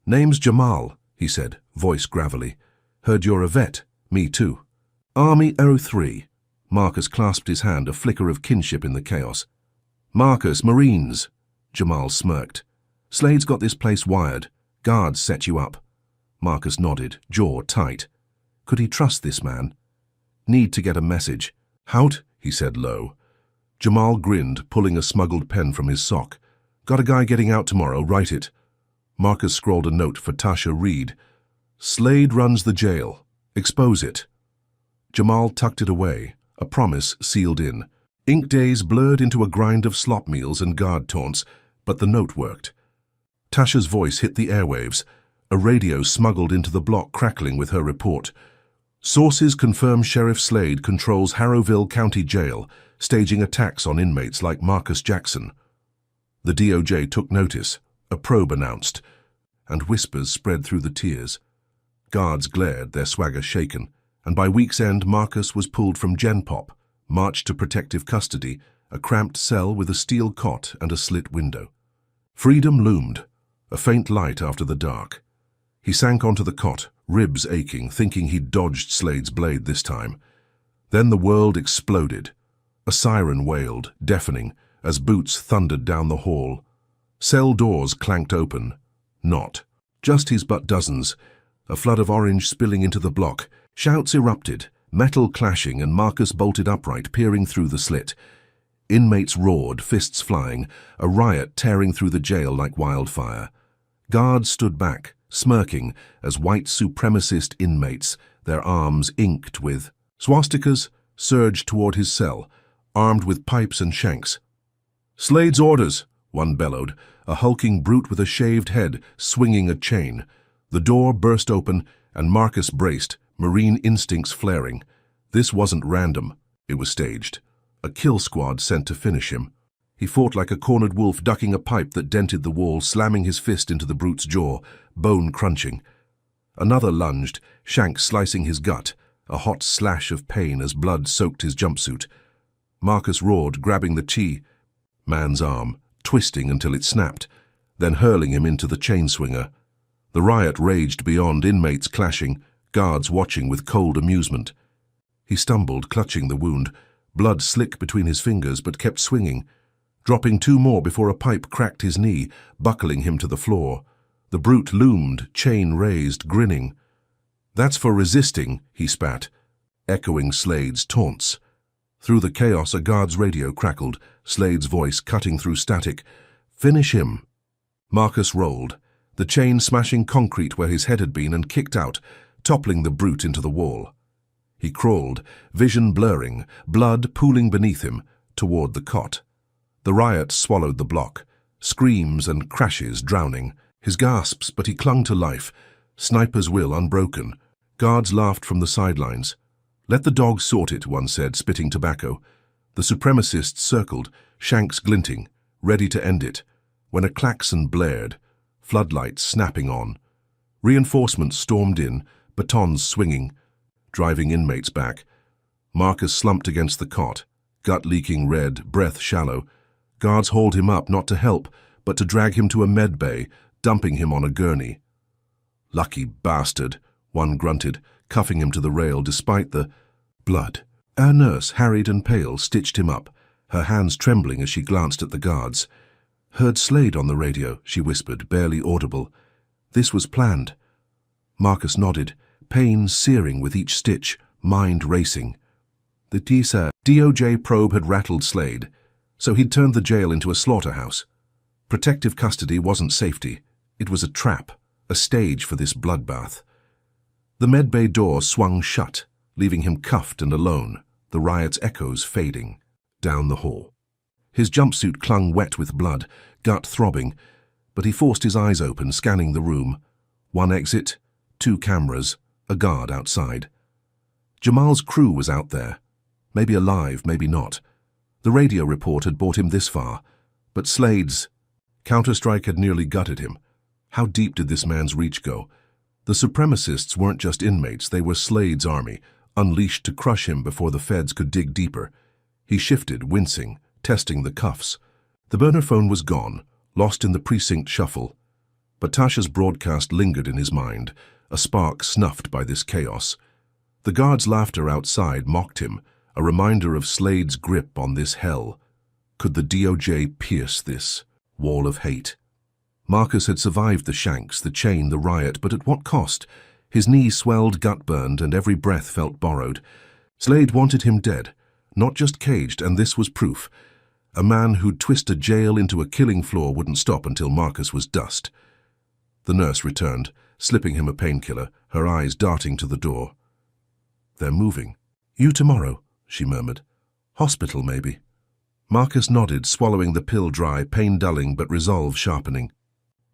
"Name's Jamal," he said, voice gravelly. "Heard you're a vet. Me too." "Army 03. Marcus clasped his hand, a flicker of kinship in the chaos. "Marcus, Marines," Jamal smirked. "Slade's got this place wired. Guards set you up." Marcus nodded, jaw tight. Could he trust this man? "Need to get a message." "Hout," he said low. Jamal grinned, pulling a smuggled pen from his sock. "Got a guy getting out tomorrow, write it." Marcus scrawled a note for Tasha Reed. "Slade runs the jail. Expose it." Jamal tucked it away, a promise sealed in. Ink days blurred into a grind of slop meals and guard taunts, but the note worked. Tasha's voice hit the airwaves, a radio smuggled into the block, crackling with her report. "Sources confirm Sheriff Slade controls Harrowville County Jail, staging attacks on inmates like Marcus Jackson." The DOJ took notice, a probe announced, and whispers spread through the tiers. Guards glared, their swagger shaken, and by week's end Marcus was pulled from Gen Pop, marched to protective custody, a cramped cell with a steel cot and a slit window. Freedom loomed, a faint light after the dark. He sank onto the cot, ribs aching, thinking he'd dodged Slade's blade this time. Then the world exploded. A siren wailed, deafening, as boots thundered down the hall. Cell doors clanked open. Not. Just his but dozens, a flood of orange spilling into the block. Shouts erupted, metal clashing, and Marcus bolted upright, peering through the slit. Inmates roared, fists flying, a riot tearing through the jail like wildfire. Guards stood back, smirking, as white supremacist inmates, their arms inked with swastikas, surged toward his cell, armed with pipes and shanks. "Slade's orders," one bellowed, a hulking brute with a shaved head, swinging a chain. The door burst open, and Marcus braced, marine instincts flaring. This wasn't random. It was staged. A kill squad sent to finish him. He fought like a cornered wolf, ducking a pipe that dented the wall, slamming his fist into the brute's jaw, bone crunching. Another lunged, shank slicing his gut, a hot slash of pain as blood soaked his jumpsuit. Marcus roared, grabbing the man's arm, twisting until it snapped, then hurling him into the chain swinger. The riot raged beyond, inmates clashing, guards watching with cold amusement. He stumbled, clutching the wound, blood slick between his fingers, but kept swinging, dropping 2 more before a pipe cracked his knee, buckling him to the floor. The brute loomed, chain raised, grinning. "That's for resisting," he spat, echoing Slade's taunts. Through the chaos, a guard's radio crackled, Slade's voice cutting through static. "Finish him." Marcus rolled, the chain smashing concrete where his head had been, and kicked out, toppling the brute into the wall. He crawled, vision blurring, blood pooling beneath him, toward the cot. The riot swallowed the block, screams and crashes drowning, his gasps, but he clung to life, sniper's will unbroken. Guards laughed from the sidelines. "Let the dogs sort it," one said, spitting tobacco. The supremacists circled, shanks glinting, ready to end it, when a klaxon blared, floodlights snapping on. Reinforcements stormed in, batons swinging, driving inmates back. Marcus slumped against the cot, gut leaking red, breath shallow. Guards hauled him up, not to help, but to drag him to a med bay, dumping him on a gurney. "Lucky bastard," one grunted, cuffing him to the rail despite the blood. A nurse, harried and pale, stitched him up, her hands trembling as she glanced at the guards. "Heard Slade on the radio," she whispered, barely audible. "This was planned." Marcus nodded, pain searing with each stitch, mind racing. The DOJ probe had rattled Slade, so he'd turned the jail into a slaughterhouse. Protective custody wasn't safety. It was a trap, a stage for this bloodbath. The medbay door swung shut, leaving him cuffed and alone, the riot's echoes fading down the hall. His jumpsuit clung wet with blood, gut throbbing, but he forced his eyes open, scanning the room. 1 exit, 2 cameras, a guard outside. Jamal's crew was out there, maybe alive, maybe not. The radio report had brought him this far, but Slade's Counter-Strike had nearly gutted him. How deep did this man's reach go? The supremacists weren't just inmates, they were Slade's army, unleashed to crush him before the feds could dig deeper. He shifted, wincing, testing the cuffs. The burner phone was gone, lost in the precinct shuffle. But Tasha's broadcast lingered in his mind, a spark snuffed by this chaos. The guard's laughter outside mocked him, a reminder of Slade's grip on this hell. Could the DOJ pierce this wall of hate? Marcus had survived the shanks, the chain, the riot, but at what cost? His knee swelled, gut burned, and every breath felt borrowed. Slade wanted him dead, not just caged, and this was proof. A man who'd twist a jail into a killing floor wouldn't stop until Marcus was dust. The nurse returned, slipping him a painkiller, her eyes darting to the door. "They're moving." "You tomorrow," she murmured. "Hospital, maybe." Marcus nodded, swallowing the pill dry, pain dulling but resolve sharpening.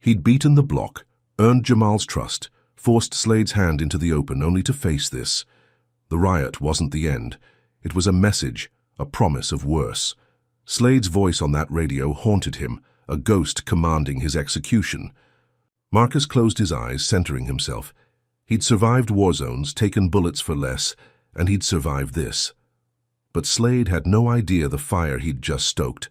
He'd beaten the block, earned Jamal's trust, forced Slade's hand into the open, only to face this. The riot wasn't the end. It was a message, a promise of worse. Slade's voice on that radio haunted him, a ghost commanding his execution. Marcus closed his eyes, centering himself. He'd survived war zones, taken bullets for less, and he'd survived this. But Slade had no idea the fire he'd just stoked.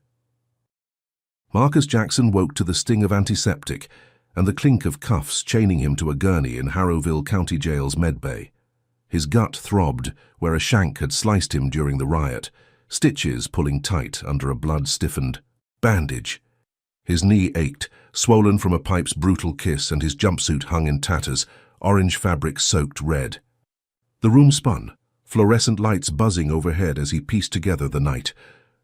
Marcus Jackson woke to the sting of antiseptic and the clink of cuffs chaining him to a gurney in Harrowville County Jail's medbay. His gut throbbed where a shank had sliced him during the riot, stitches pulling tight under a blood-stiffened bandage. His knee ached, swollen from a pipe's brutal kiss, and his jumpsuit hung in tatters, orange fabric soaked red. The room spun, fluorescent lights buzzing overhead as he pieced together the night.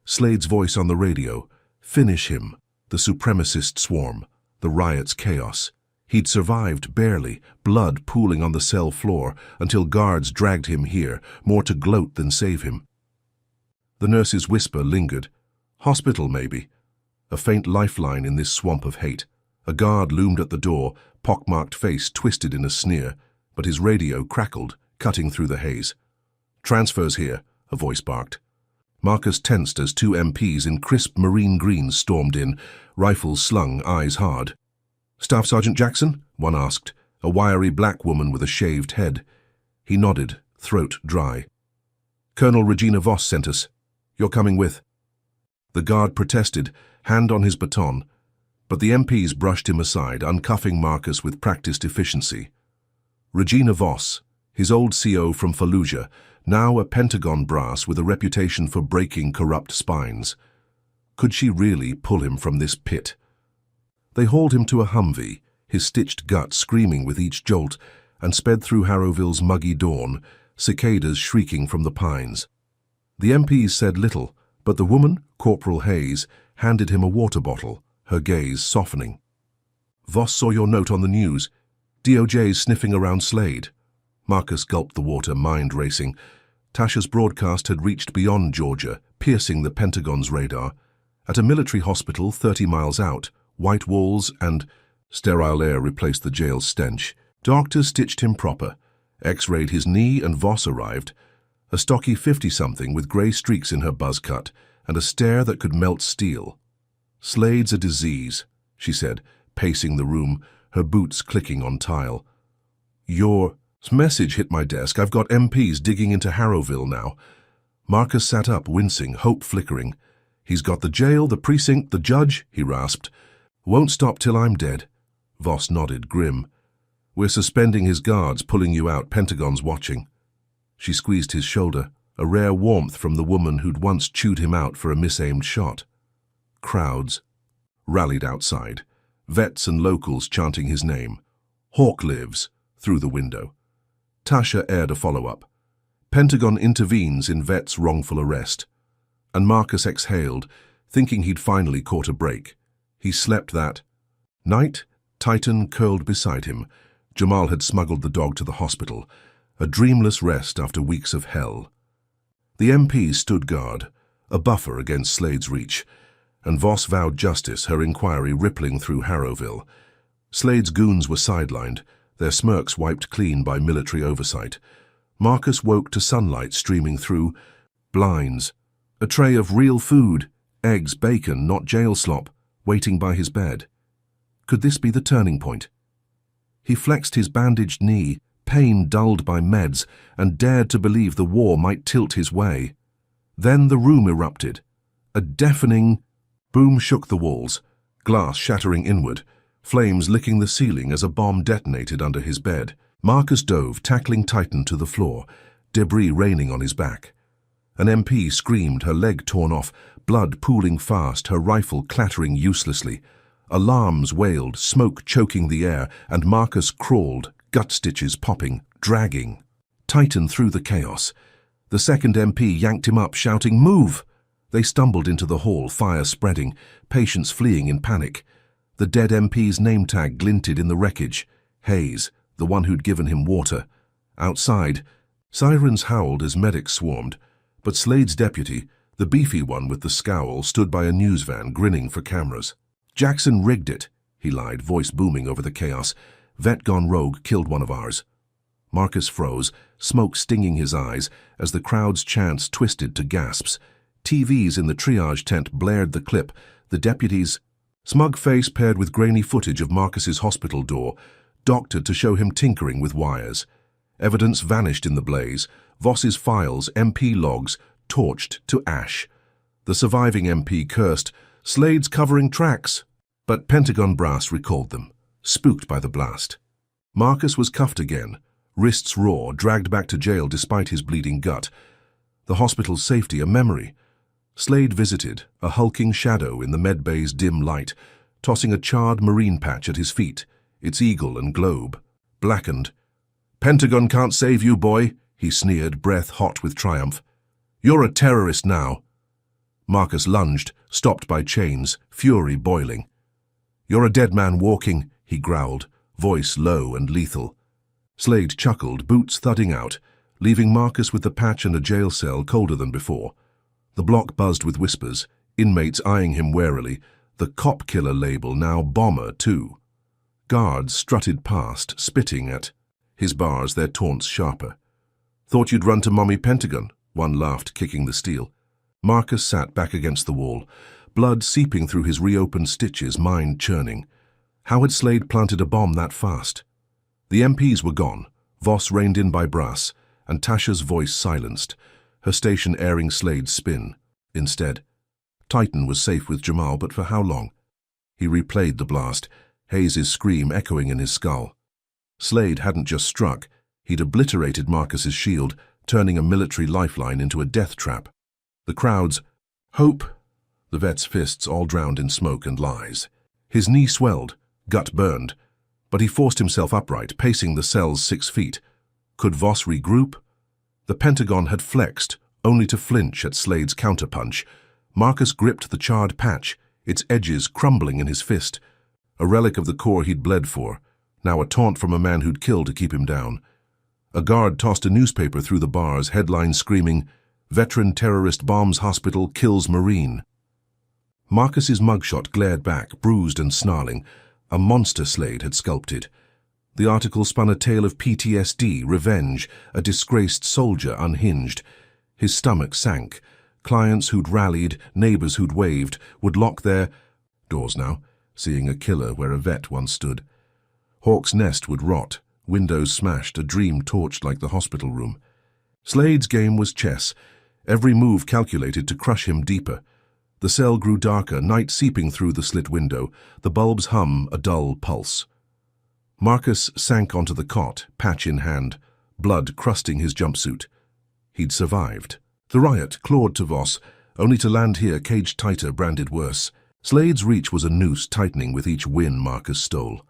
Slade's voice on the radio. Finish him. The supremacist swarm. The riot's chaos. He'd survived barely, blood pooling on the cell floor, until guards dragged him here, more to gloat than save him. The nurse's whisper lingered. Hospital, maybe. A faint lifeline in this swamp of hate. A guard loomed at the door, pockmarked face twisted in a sneer, but his radio crackled, cutting through the haze. "Transfers here," a voice barked. Marcus tensed as two MPs in crisp marine greens stormed in, rifles slung, eyes hard. "Staff Sergeant Jackson?" one asked, a wiry black woman with a shaved head. He nodded, throat dry. "Colonel Regina Voss sent us. You're coming with." The guard protested, hand on his baton, but the MPs brushed him aside, uncuffing Marcus with practiced efficiency. Regina Voss, his old CO from Fallujah, now a Pentagon brass with a reputation for breaking corrupt spines. Could she really pull him from this pit? They hauled him to a Humvee, his stitched gut screaming with each jolt, and sped through Harrowville's muggy dawn, cicadas shrieking from the pines. The MPs said little, but the woman, Corporal Hayes, handed him a water bottle, her gaze softening. "Voss saw your note on the news. DOJ's sniffing around Slade." Marcus gulped the water, mind racing. Tasha's broadcast had reached beyond Georgia, piercing the Pentagon's radar. At a military hospital 30 miles out, white walls and sterile air replaced the jail's stench. Doctors stitched him proper, x-rayed his knee, and Voss arrived, a stocky 50-something with grey streaks in her buzz cut and a stare that could melt steel. "Slade's a disease," she said, pacing the room, her boots clicking on tile. "Your message hit my desk. I've got MPs digging into Harrowville now." Marcus sat up, wincing, hope flickering. "He's got the jail, the precinct, the judge," he rasped. "Won't stop till I'm dead." Voss nodded, grim. "We're suspending his guards, pulling you out. Pentagon's watching." She squeezed his shoulder, a rare warmth from the woman who'd once chewed him out for a misaimed shot. Crowds rallied outside, vets and locals chanting his name. "Hawk lives," through the window. Tasha aired a follow-up. "Pentagon intervenes in vet's wrongful arrest." And Marcus exhaled, thinking he'd finally caught a break. He slept that night. Titan curled beside him. Jamal had smuggled the dog to the hospital, a dreamless rest after weeks of hell. The MPs stood guard, a buffer against Slade's reach, and Voss vowed justice, her inquiry rippling through Harrowville. Slade's goons were sidelined, their smirks wiped clean by military oversight. Marcus woke to sunlight streaming through blinds, a tray of real food, eggs, bacon, not jail slop, waiting by his bed. Could this be the turning point? He flexed his bandaged knee, pain dulled by meds, and dared to believe the war might tilt his way. Then the room erupted. A deafening boom shook the walls, glass shattering inward, flames licking the ceiling as a bomb detonated under his bed. Marcus dove, tackling Titan to the floor, debris raining on his back. An MP screamed, her leg torn off, blood pooling fast, her rifle clattering uselessly. Alarms wailed, smoke choking the air, and Marcus crawled, gut stitches popping, dragging. Titan through the chaos. The second MP yanked him up, shouting, "Move!" They stumbled into the hall, fire spreading, patients fleeing in panic. The dead MP's name tag glinted in the wreckage. Hayes, the one who'd given him water. Outside, sirens howled as medics swarmed, but Slade's deputy, the beefy one with the scowl, stood by a news van, grinning for cameras. "Jackson rigged it," he lied, voice booming over the chaos. "Vet gone rogue killed one of ours." Marcus froze, smoke stinging his eyes, as the crowd's chants twisted to gasps. TVs in the triage tent blared the clip, the deputy's smug face paired with grainy footage of Marcus's hospital door, doctored to show him tinkering with wires. Evidence vanished in the blaze, Voss's files, MP logs, torched to ash. The surviving MP cursed, "Slade's covering tracks." But Pentagon brass recalled them, spooked by the blast. Marcus was cuffed again, wrists raw, dragged back to jail despite his bleeding gut. The hospital's safety a memory. Slade visited, a hulking shadow in the medbay's dim light, tossing a charred marine patch at his feet, its eagle and globe, blackened. "Pentagon can't save you, boy," he sneered, breath hot with triumph. "You're a terrorist now." Marcus lunged, stopped by chains, fury boiling. "You're a dead man walking," he growled, voice low and lethal. Slade chuckled, boots thudding out, leaving Marcus with the patch and a jail cell colder than before. The block buzzed with whispers, inmates eyeing him warily, The cop killer label, now bomber too. Guards strutted past, spitting at his bars, their taunts sharper. "Thought you'd run to Mommy Pentagon," one laughed, kicking the steel. Marcus sat back against the wall, blood seeping through his reopened stitches, mind churning. How had Slade planted a bomb that fast? The MPs were gone, Voss reined in by Brass, and Tasha's voice silenced, her station airing Slade's spin. Instead, Titan was safe with Jamal, but for how long? He replayed the blast, Hayes's scream echoing in his skull. Slade hadn't just struck, he'd obliterated Marcus's shield, turning a military lifeline into a death trap. The crowd's hope, the vet's fists all drowned in smoke and lies. His knee swelled, gut burned, but he forced himself upright, pacing the cell's 6 feet. Could Voss regroup? The Pentagon had flexed, only to flinch at Slade's counterpunch. Marcus gripped the charred patch, its edges crumbling in his fist. A relic of the corps he'd bled for, now a taunt from a man who'd killed to keep him down. A guard tossed a newspaper through the bars, headline screaming, "Veteran terrorist bombs hospital, kills Marine." Marcus's mugshot glared back, bruised and snarling. A monster Slade had sculpted. The article spun a tale of PTSD, revenge, a disgraced soldier unhinged. His stomach sank. Clients who'd rallied, neighbors who'd waved, would lock their doors now, seeing a killer where a vet once stood. Hawk's nest would rot, windows smashed, a dream torched like the hospital room. Slade's game was chess, every move calculated to crush him deeper. The cell grew darker, night seeping through the slit window, the bulb's hum a dull pulse. Marcus sank onto the cot, patch in hand, blood crusting his jumpsuit. He'd survived. The riot clawed to Voss, only to land here caged tighter, branded worse. Slade's reach was a noose tightening with each win Marcus stole.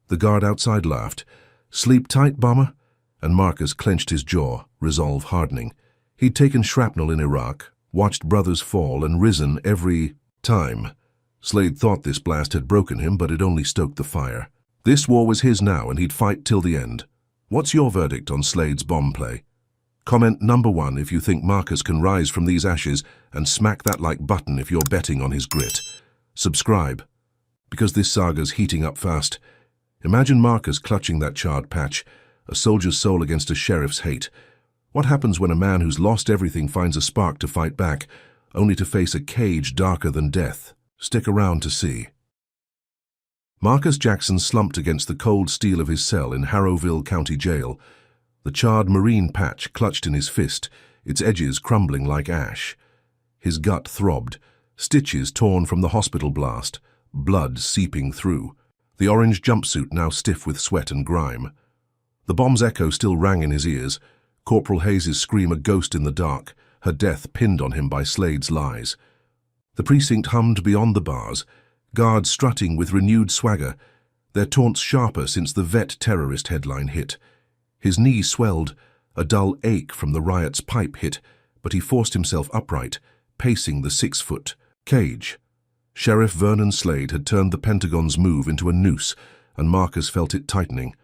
The guard outside laughed. "Sleep tight, bomber?" And Marcus clenched his jaw, resolve hardening. He'd taken shrapnel in Iraq, watched brothers fall, and risen every time. Slade thought this blast had broken him, but it only stoked the fire. This war was his now, and he'd fight till the end. What's your verdict on Slade's bomb play? Comment number 1 if you think Marcus can rise from these ashes, and smack that like button if you're betting on his grit. Subscribe, because this saga's heating up fast. Imagine Marcus clutching that charred patch, a soldier's soul against a sheriff's hate. What happens when a man who's lost everything finds a spark to fight back, only to face a cage darker than death? Stick around to see. Marcus Jackson slumped against the cold steel of his cell in Harrowville County Jail, the charred Marine patch clutched in his fist, its edges crumbling like ash. His gut throbbed, stitches torn from the hospital blast, blood seeping through, the orange jumpsuit now stiff with sweat and grime. The bomb's echo still rang in his ears, Corporal Hayes's scream a ghost in the dark, her death pinned on him by Slade's lies. The precinct hummed beyond the bars, guards strutting with renewed swagger, their taunts sharper since the vet terrorist headline hit. His knee swelled, a dull ache from the riot's pipe hit, but he forced himself upright, pacing the 6-foot cage. Sheriff Vernon Slade had turned the Pentagon's move into a noose, and Marcus felt it tightening.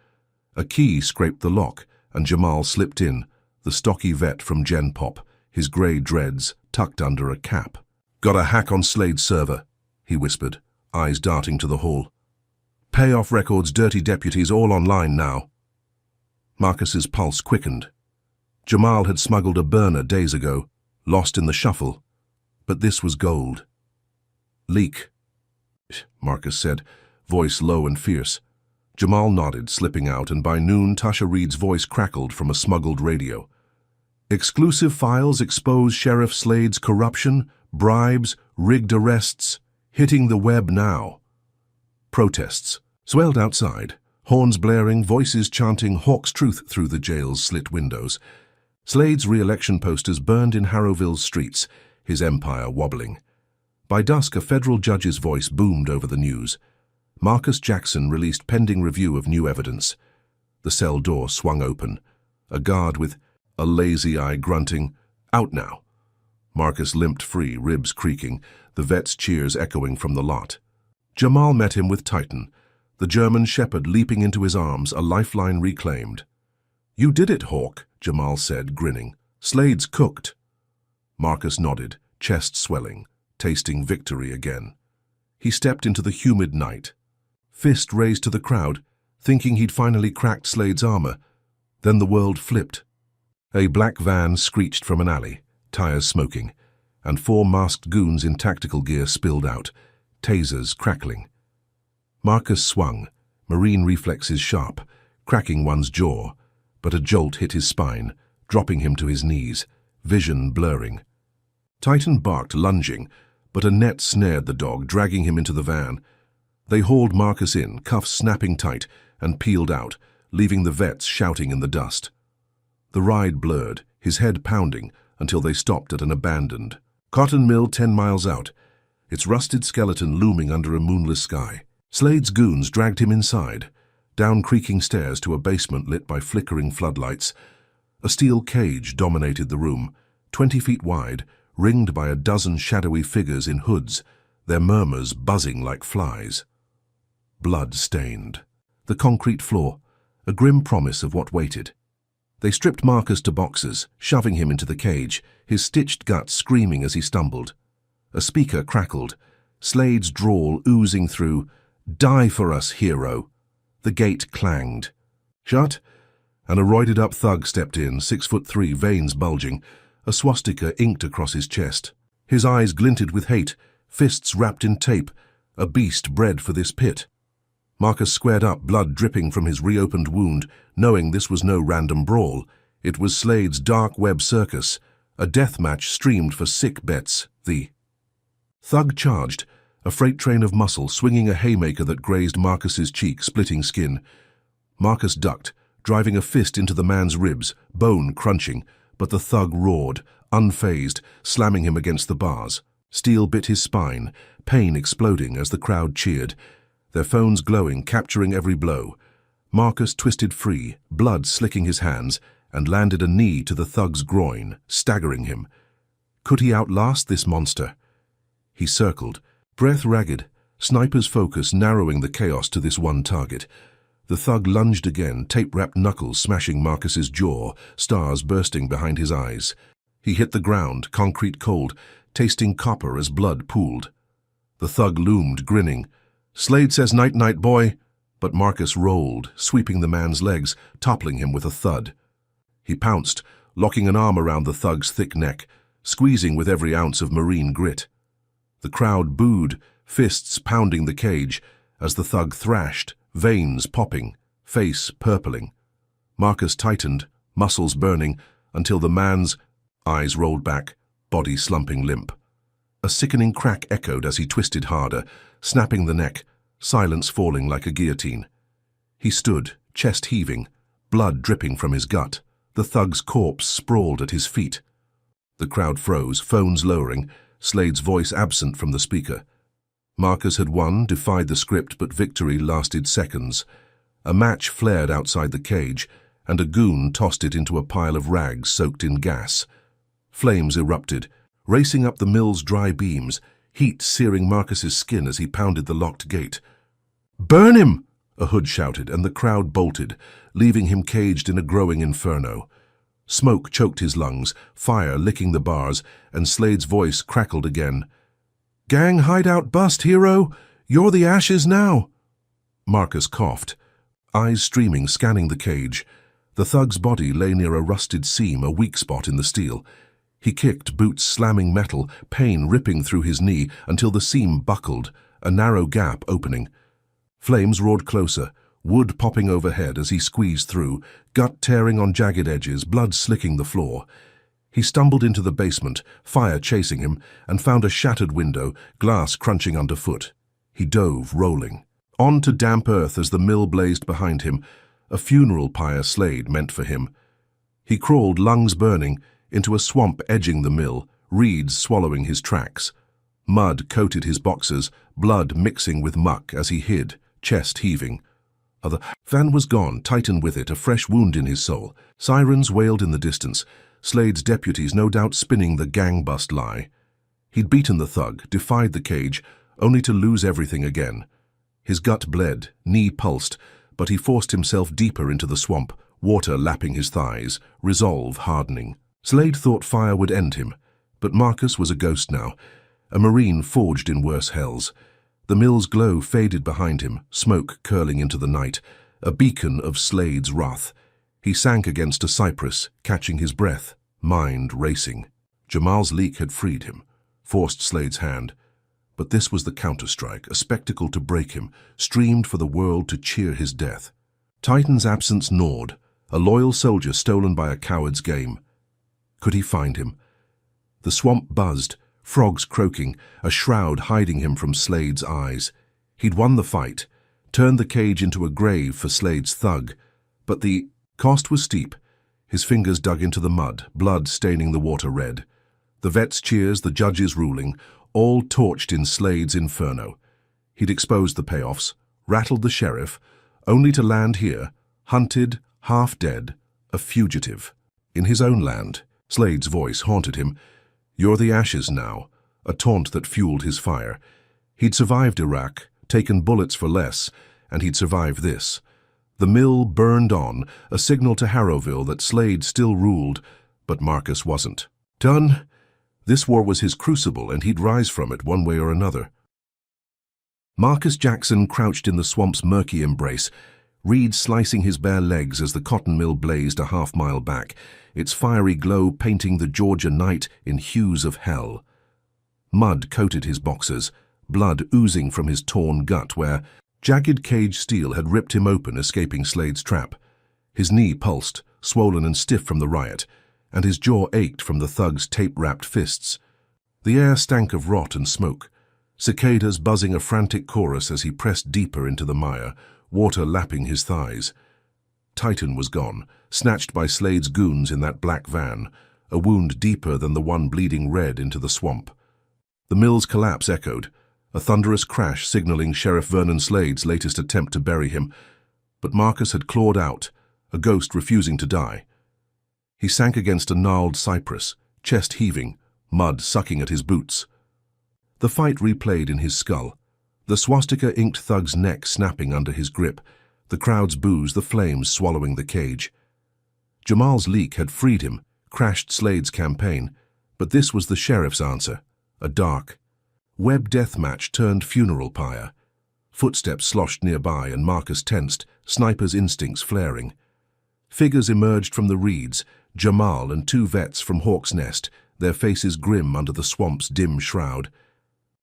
A key scraped the lock, and Jamal slipped in, the stocky vet from Gen Pop, his grey dreads tucked under a cap. "Got a hack on Slade's server," he whispered, eyes darting to the hall. "Payoff records, dirty deputies, all online now." Marcus's pulse quickened. Jamal had smuggled a burner days ago, lost in the shuffle. But this was gold. "Leak," Marcus said, voice low and fierce. Jamal nodded, slipping out, and by noon Tasha Reed's voice crackled from a smuggled radio. "Exclusive files expose Sheriff Slade's corruption, bribes, rigged arrests, hitting the web now." Protests swelled outside, horns blaring, voices chanting Hawk's truth through the jail's slit windows. Slade's re-election posters burned in Harrowville's streets, his empire wobbling. By dusk, a federal judge's voice boomed over the news. Marcus Jackson released pending review of new evidence. The cell door swung open. A guard with a lazy eye grunting, "Out now." Marcus limped free, ribs creaking, the vet's cheers echoing from the lot. Jamal met him with Titan, the German shepherd leaping into his arms, a lifeline reclaimed. "You did it, Hawk," Jamal said, grinning. "Slade's cooked." Marcus nodded, chest swelling, tasting victory again. He stepped into the humid night. Fist raised to the crowd, thinking he'd finally cracked Slade's armor. Then the world flipped. A black van screeched from an alley, tires smoking, and 4 masked goons in tactical gear spilled out, tasers crackling. Marcus swung, marine reflexes sharp, cracking one's jaw, but a jolt hit his spine, dropping him to his knees, vision blurring. Titan barked, lunging, but a net snared the dog, dragging him into the van. They hauled Marcus in, cuffs snapping tight, and peeled out, leaving the vets shouting in the dust. The ride blurred, his head pounding, until they stopped at an abandoned cotton mill 10 miles out, its rusted skeleton looming under a moonless sky. Slade's goons dragged him inside, down creaking stairs to a basement lit by flickering floodlights. A steel cage dominated the room, 20 feet wide, ringed by a dozen shadowy figures in hoods, their murmurs buzzing like flies. Blood-stained. The concrete floor, a grim promise of what waited. They stripped Marcus to boxes, shoving him into the cage, his stitched guts screaming as he stumbled. A speaker crackled, Slade's drawl oozing through, "Die for us, hero." The gate clanged. "Shut," and a roided-up thug stepped in, 6'3", veins bulging, a swastika inked across his chest. His eyes glinted with hate, fists wrapped in tape, a beast bred for this pit. Marcus squared up, blood dripping from his reopened wound, knowing this was no random brawl. It was Slade's dark web circus, a death match streamed for sick bets. The thug charged, a freight train of muscle swinging a haymaker that grazed Marcus's cheek, splitting skin. Marcus ducked, driving a fist into the man's ribs, bone crunching, but the thug roared, unfazed, slamming him against the bars. Steel bit his spine, pain exploding as the crowd cheered, their phones glowing, capturing every blow. Marcus twisted free, blood slicking his hands, and landed a knee to the thug's groin, staggering him. Could he outlast this monster? He circled, breath ragged, sniper's focus narrowing the chaos to this one target. The thug lunged again, tape-wrapped knuckles smashing Marcus's jaw, stars bursting behind his eyes. He hit the ground, concrete cold, tasting copper as blood pooled. The thug loomed, grinning. "Slade says night-night, boy," but Marcus rolled, sweeping the man's legs, toppling him with a thud. He pounced, locking an arm around the thug's thick neck, squeezing with every ounce of marine grit. The crowd booed, fists pounding the cage, as the thug thrashed, veins popping, face purpling. Marcus tightened, muscles burning, until the man's eyes rolled back, body slumping limp. A sickening crack echoed as he twisted harder, snapping the neck, silence falling like a guillotine. He stood, chest heaving, blood dripping from his gut. The thug's corpse sprawled at his feet. The crowd froze, phones lowering, Slade's voice absent from the speaker. Marcus had won, defied the script, but victory lasted seconds. A match flared outside the cage, and a goon tossed it into a pile of rags soaked in gas. Flames erupted, racing up the mill's dry beams, heat searing Marcus's skin as he pounded the locked gate. "Burn him!" a hood shouted, and the crowd bolted, leaving him caged in a growing inferno. Smoke choked his lungs, fire licking the bars, and Slade's voice crackled again. "Gang hideout bust, hero! You're the ashes now!" Marcus coughed, eyes streaming, scanning the cage. The thug's body lay near a rusted seam, a weak spot in the steel. He kicked, boots slamming metal, pain ripping through his knee until the seam buckled, a narrow gap opening. Flames roared closer, wood popping overhead as he squeezed through, gut tearing on jagged edges, blood slicking the floor. He stumbled into the basement, fire chasing him, and found a shattered window, glass crunching underfoot. He dove, rolling. On to damp earth as the mill blazed behind him, a funeral pyre Slade meant for him. He crawled, lungs burning, into a swamp edging the mill, reeds swallowing his tracks. Mud coated his boxers, blood mixing with muck as he hid, chest heaving. The van was gone, Titan with it, a fresh wound in his soul. Sirens wailed in the distance, Slade's deputies no doubt spinning the gang-bust lie. He'd beaten the thug, defied the cage, only to lose everything again. His gut bled, knee pulsed, but he forced himself deeper into the swamp, water lapping his thighs, resolve hardening. Slade thought fire would end him, but Marcus was a ghost now, a marine forged in worse hells. The mill's glow faded behind him, smoke curling into the night, a beacon of Slade's wrath. He sank against a cypress, catching his breath, mind racing. Jamal's leak had freed him, forced Slade's hand. But this was the counterstrike, a spectacle to break him, streamed for the world to cheer his death. Titan's absence gnawed, a loyal soldier stolen by a coward's game. Could he find him? The swamp buzzed, frogs croaking, a shroud hiding him from Slade's eyes. He'd won the fight, turned the cage into a grave for Slade's thug, but the cost was steep. His fingers dug into the mud, blood staining the water red. The vet's cheers, the judge's ruling, all torched in Slade's inferno. He'd exposed the payoffs, rattled the sheriff, only to land here, hunted, half dead, a fugitive. In his own land, Slade's voice haunted him. "You're the ashes now," a taunt that fueled his fire. He'd survived Iraq, taken bullets for less, and he'd survived this. The mill burned on, a signal to Harrowville that Slade still ruled, but Marcus wasn't. Done. This war was his crucible, and he'd rise from it one way or another. Marcus Jackson crouched in the swamp's murky embrace, Reed slicing his bare legs as the cotton mill blazed a half-mile back, its fiery glow painting the Georgia night in hues of hell. Mud coated his boxers, blood oozing from his torn gut where jagged cage steel had ripped him open, escaping Slade's trap. His knee pulsed, swollen and stiff from the riot, and his jaw ached from the thug's tape-wrapped fists. The air stank of rot and smoke, cicadas buzzing a frantic chorus as he pressed deeper into the mire, water lapping his thighs. Titan was gone, snatched by Slade's goons in that black van, a wound deeper than the one bleeding red into the swamp. The mill's collapse echoed, a thunderous crash signaling Sheriff Vernon Slade's latest attempt to bury him. But Marcus had clawed out, a ghost refusing to die. He sank against a gnarled cypress, chest heaving, mud sucking at his boots. The fight replayed in his skull, the swastika-inked thug's neck snapping under his grip, the crowd's boos, the flames swallowing the cage. Jamal's leak had freed him, crashed Slade's campaign, but this was the sheriff's answer, a dark, web deathmatch turned funeral pyre. Footsteps sloshed nearby and Marcus tensed, sniper's instincts flaring. Figures emerged from the reeds, Jamal and two vets from Hawk's Nest, their faces grim under the swamp's dim shroud.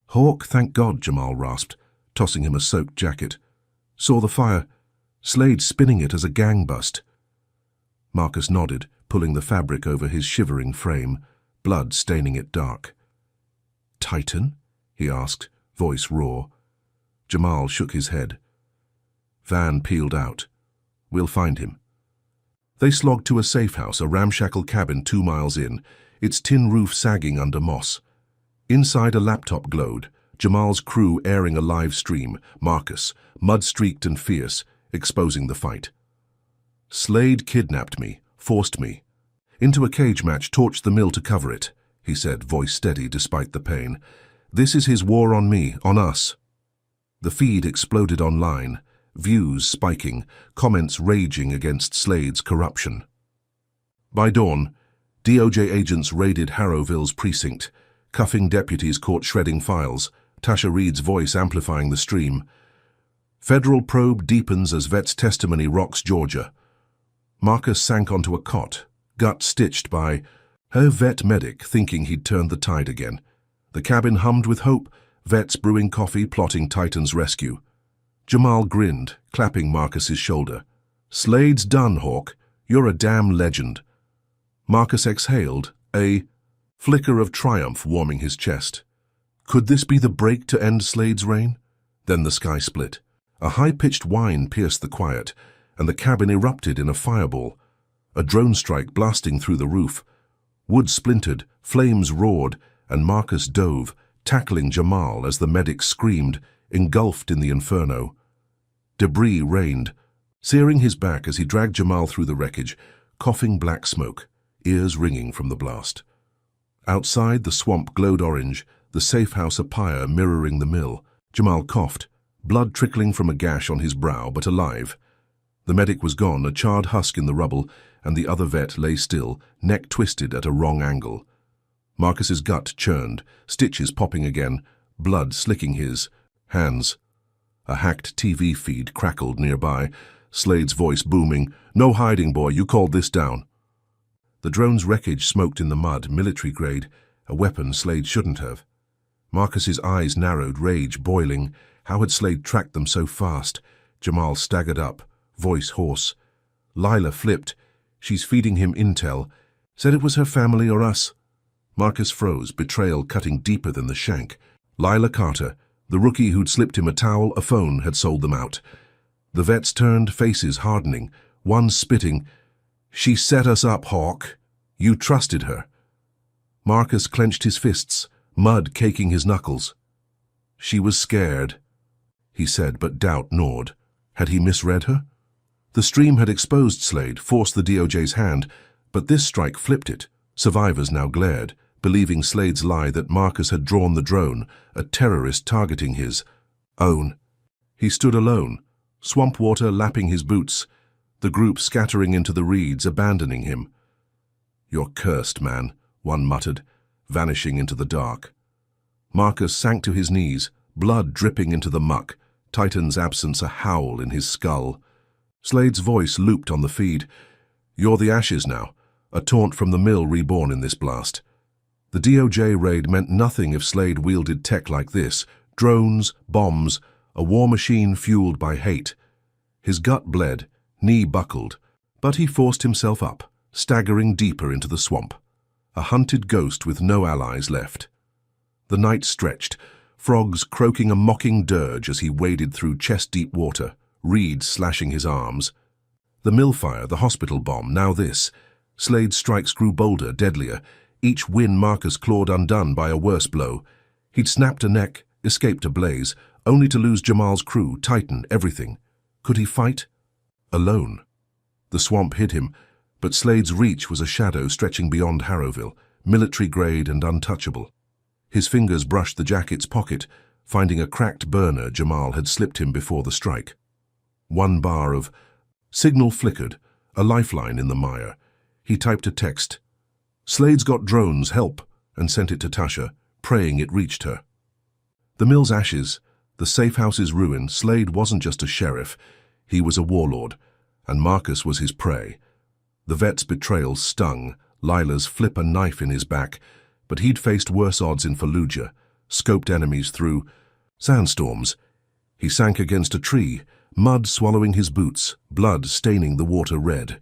"Hawk, thank God," Jamal rasped, tossing him a soaked jacket. "Saw the fire. Slade spinning it as a gang bust." Marcus nodded, pulling the fabric over his shivering frame, blood staining it dark. "Titan?" he asked, voice raw. Jamal shook his head. Van peeled out. "We'll find him." They slogged to a safe house, a ramshackle cabin 2 miles in, its tin roof sagging under moss. Inside a laptop glowed, Jamal's crew airing a live stream, Marcus, mud-streaked and fierce, exposing the fight. "Slade kidnapped me, forced me. Into a cage match, torched the mill to cover it," he said, voice steady despite the pain. "This is his war on me, on us." The feed exploded online, views spiking, comments raging against Slade's corruption. By dawn, DOJ agents raided Harrowville's precinct. Cuffing deputies caught shredding files, Tasha Reed's voice amplifying the stream. Federal probe deepens as vet's testimony rocks Georgia. Marcus sank onto a cot, gut stitched by her vet medic thinking he'd turned the tide again. The cabin hummed with hope, vets brewing coffee, plotting Titan's rescue. Jamal grinned, clapping Marcus's shoulder. "Slade's done, Hawk. You're a damn legend." Marcus exhaled, a flicker of triumph warming his chest. Could this be the break to end Slade's reign? Then the sky split. A high-pitched whine pierced the quiet, and the cabin erupted in a fireball. A drone strike blasting through the roof. Wood splintered, flames roared, and Marcus dove, tackling Jamal as the medic screamed, engulfed in the inferno. Debris rained, searing his back as he dragged Jamal through the wreckage, coughing black smoke, ears ringing from the blast. Outside, the swamp glowed orange, the safe house a pyre mirroring the mill. Jamal coughed, blood trickling from a gash on his brow, but alive. The medic was gone, a charred husk in the rubble, and the other vet lay still, neck twisted at a wrong angle. Marcus's gut churned, stitches popping again, blood slicking his. Hands. A hacked TV feed crackled nearby, Slade's voice booming. "No hiding, boy, you called this down." The drone's wreckage smoked in the mud, military grade, a weapon Slade shouldn't have. Marcus's eyes narrowed, rage boiling. How had Slade tracked them so fast? Jamal staggered up, voice hoarse. Lila flipped. She's feeding him intel. Said it was her family or us. Marcus froze, betrayal cutting deeper than the shank. Lila Carter, the rookie who'd slipped him a towel, a phone, had sold them out. The vets turned, faces hardening, one spitting. "She set us up, Hawk. You trusted her." Marcus clenched his fists, mud caking his knuckles. "She was scared," he said, but doubt gnawed. Had he misread her? The stream had exposed Slade, forced the DOJ's hand, but this strike flipped it. Survivors now glared, believing Slade's lie that Marcus had drawn the drone, a terrorist targeting his own. He stood alone, swamp water lapping his boots, the group scattering into the reeds, abandoning him. "You're cursed, man," one muttered, vanishing into the dark. Marcus sank to his knees, blood dripping into the muck, Titan's absence a howl in his skull. Slade's voice looped on the feed. "You're the ashes now, a taunt from the mill reborn in this blast." The DOJ raid meant nothing if Slade wielded tech like this. Drones, bombs, a war machine fueled by hate. His gut bled, knee buckled, but he forced himself up, staggering deeper into the swamp. A hunted ghost with no allies left. The night stretched, frogs croaking a mocking dirge as he waded through chest-deep water, reeds slashing his arms. The mill fire, the hospital bomb, now this. Slade's strikes grew bolder, deadlier, each win Marcus clawed undone by a worse blow. He'd snapped a neck, escaped a blaze, only to lose Jamal's crew, Titan, everything. Could he fight? Alone. The swamp hid him, but Slade's reach was a shadow stretching beyond Harrowville, military-grade and untouchable. His fingers brushed the jacket's pocket, finding a cracked burner Jamal had slipped him before the strike. One bar of signal flickered, a lifeline in the mire. He typed a text. "Slade's got drones, help," and sent it to Tasha, praying it reached her. The mill's ashes, the safe house's ruin. Slade wasn't just a sheriff, he was a warlord, and Marcus was his prey. The vet's betrayal stung, Lila's flip a knife in his back, but he'd faced worse odds in Fallujah, scoped enemies through sandstorms. He sank against a tree, mud swallowing his boots, blood staining the water red.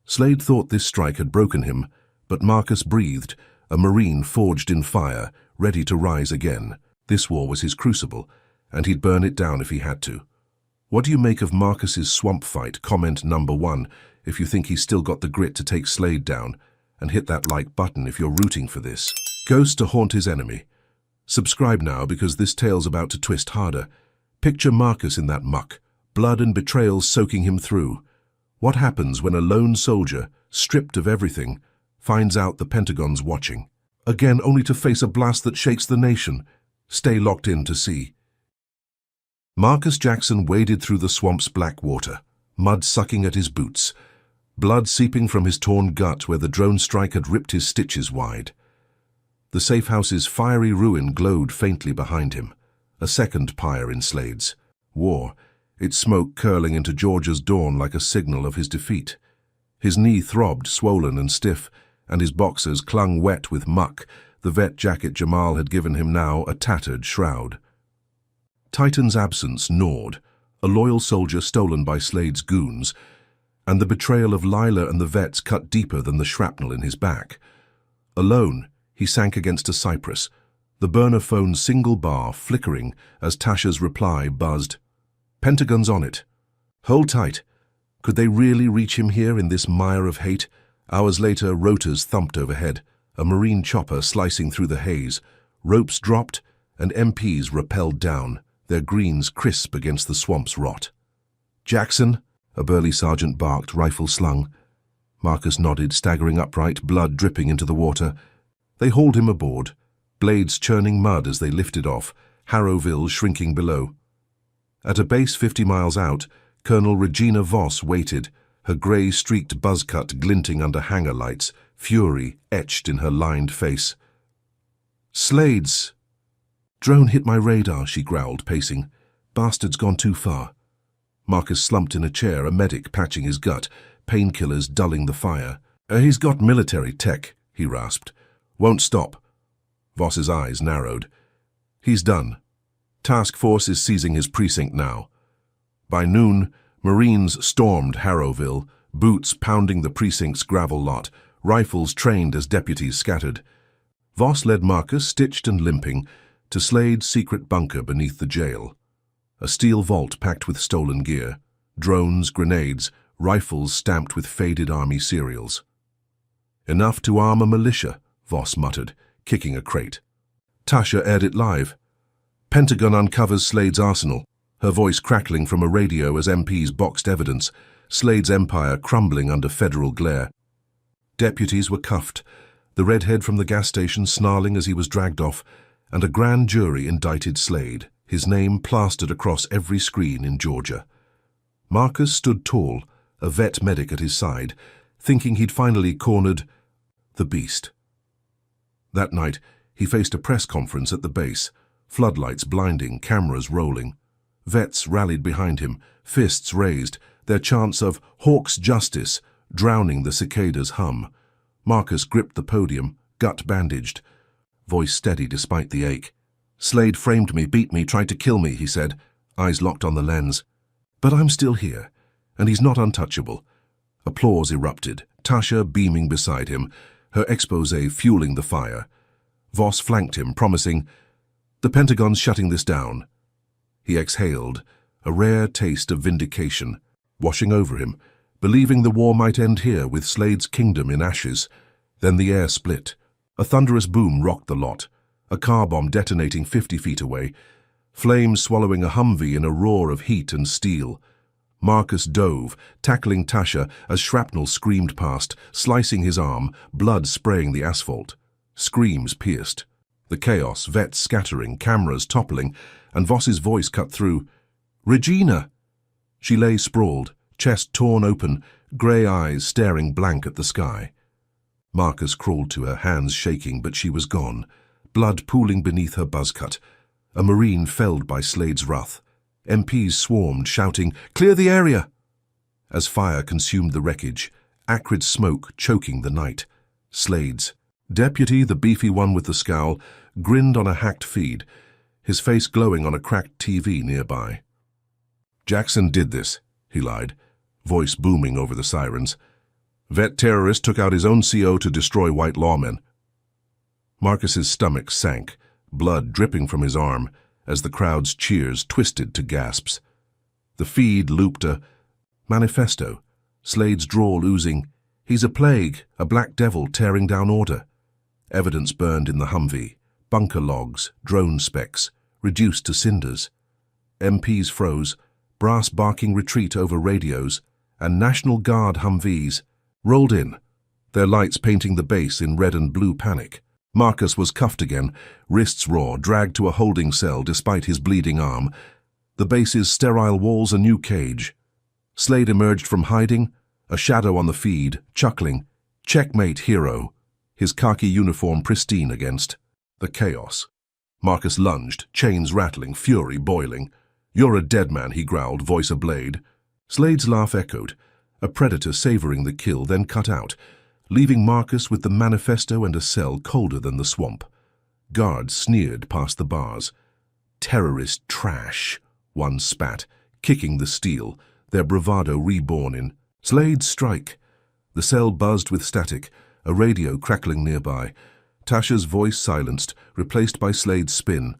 Slade thought this strike had broken him, but Marcus breathed, a Marine forged in fire, ready to rise again. This war was his crucible, and he'd burn it down if he had to. What do you make of Marcus's swamp fight? Comment number 1 if you think he's still got the grit to take Slade down, and hit that like button if you're rooting for this ghost to haunt his enemy. Subscribe now because this tale's about to twist harder. Picture Marcus in that muck, blood and betrayal soaking him through. What happens when a lone soldier, stripped of everything, finds out the Pentagon's watching? Again, only to face a blast that shakes the nation. Stay locked in to see. Marcus Jackson waded through the swamp's black water, mud sucking at his boots, blood seeping from his torn gut where the drone strike had ripped his stitches wide. The safe house's fiery ruin glowed faintly behind him, a second pyre in Slade's. War, its smoke curling into Georgia's dawn like a signal of his defeat. His knee throbbed, swollen and stiff, and his boxers clung wet with muck, the vet jacket Jamal had given him now a tattered shroud. Titan's absence gnawed, a loyal soldier stolen by Slade's goons, and the betrayal of Lila and the vets cut deeper than the shrapnel in his back. Alone, he sank against a cypress, the burner phone's single bar flickering as Tasha's reply buzzed. "Pentagon's on it. Hold tight." Could they really reach him here in this mire of hate? Hours later, rotors thumped overhead, a Marine chopper slicing through the haze. Ropes dropped, and MPs rappelled down, their greens crisp against the swamp's rot. "Jackson," a burly sergeant barked, rifle slung. Marcus nodded, staggering upright, blood dripping into the water. They hauled him aboard, blades churning mud as they lifted off, Harrowville shrinking below. At a base 50 miles out, Colonel Regina Voss waited, her grey-streaked buzzcut glinting under hangar lights, fury etched in her lined face. "Slade's," Drone hit my radar, she growled, pacing. Bastard's gone too far. Marcus slumped in a chair, a medic patching his gut, painkillers dulling the fire. He's got military tech, he rasped. Won't stop. Voss's eyes narrowed. He's done. Task force is seizing his precinct now. By noon, Marines stormed Harrowville, boots pounding the precinct's gravel lot, rifles trained as deputies scattered. Voss led Marcus, stitched and limping, to Slade's secret bunker beneath the jail. A steel vault packed with stolen gear, drones, grenades, rifles stamped with faded army serials. Enough to arm a militia, Voss muttered, kicking a crate. Tasha aired it live. Pentagon uncovers Slade's arsenal, her voice crackling from a radio as MPs boxed evidence, Slade's empire crumbling under federal glare. Deputies were cuffed, the redhead from the gas station snarling as he was dragged off, and a grand jury indicted Slade, his name plastered across every screen in Georgia. Marcus stood tall, a vet medic at his side, thinking he'd finally cornered the beast. That night, he faced a press conference at the base, floodlights blinding, cameras rolling. Vets rallied behind him, fists raised, their chants of "Hawk's justice" drowning the cicadas' hum. Marcus gripped the podium, gut bandaged, voice steady despite the ache. Slade framed me, beat me, tried to kill me, he said, eyes locked on the lens. But I'm still here, and he's not untouchable. Applause erupted, Tasha beaming beside him, her exposé fueling the fire. Voss flanked him, promising, "The Pentagon's shutting this down." He exhaled, a rare taste of vindication, washing over him, believing the war might end here with Slade's kingdom in ashes. Then the air split. A thunderous boom rocked the lot, a car bomb detonating 50 feet away, flames swallowing a Humvee in a roar of heat and steel. Marcus dove, tackling Tasha as shrapnel screamed past, slicing his arm, blood spraying the asphalt. Screams pierced. The chaos, vets scattering, cameras toppling, and Voss's voice cut through. "Regina!" She lay sprawled, chest torn open, grey eyes staring blank at the sky. Marcus crawled to her, hands shaking, but she was gone, blood pooling beneath her buzzcut. A Marine felled by Slade's wrath. MPs swarmed, shouting, "Clear the area!" As fire consumed the wreckage, acrid smoke choking the night. Slade's deputy, the beefy one with the scowl, grinned on a hacked feed, his face glowing on a cracked TV nearby. "Jackson did this," he lied, voice booming over the sirens. "Vet terrorist took out his own CO to destroy white lawmen." Marcus's stomach sank, blood dripping from his arm, as the crowd's cheers twisted to gasps. The feed looped a manifesto, Slade's drawl oozing, "He's a plague, a black devil tearing down order." Evidence burned in the Humvee, bunker logs, drone specs, reduced to cinders. MPs froze, brass barking retreat over radios, and National Guard Humvees rolled in, their lights painting the base in red and blue panic. Marcus was cuffed again, wrists raw, dragged to a holding cell despite his bleeding arm. The base's sterile walls a new cage. Slade emerged from hiding, a shadow on the feed, chuckling, "Checkmate, hero," his khaki uniform pristine against the chaos. Marcus lunged, chains rattling, fury boiling. "You're a dead man," he growled, voice a blade. Slade's laugh echoed, a predator savoring the kill, then cut out, leaving Marcus with the manifesto and a cell colder than the swamp. Guards sneered past the bars. "Terrorist trash," one spat, kicking the steel, their bravado reborn in Slade's strike. The cell buzzed with static, a radio crackling nearby. Tasha's voice silenced, replaced by Slade's spin.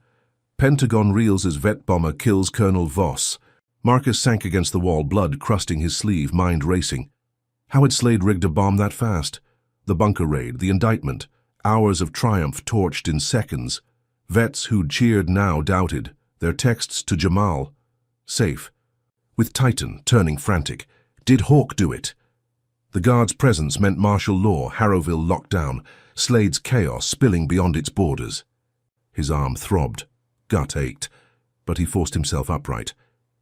"Pentagon reels as vet bomber kills Colonel Voss." Marcus sank against the wall, blood crusting his sleeve, mind racing. How had Slade rigged a bomb that fast? The bunker raid, the indictment, hours of triumph torched in seconds. Vets who'd cheered now doubted, their texts to Jamal. Safe. With Titan turning frantic. Did Hawk do it? The guard's presence meant martial law, Harrowville locked down, Slade's chaos spilling beyond its borders. His arm throbbed, gut ached, but he forced himself upright,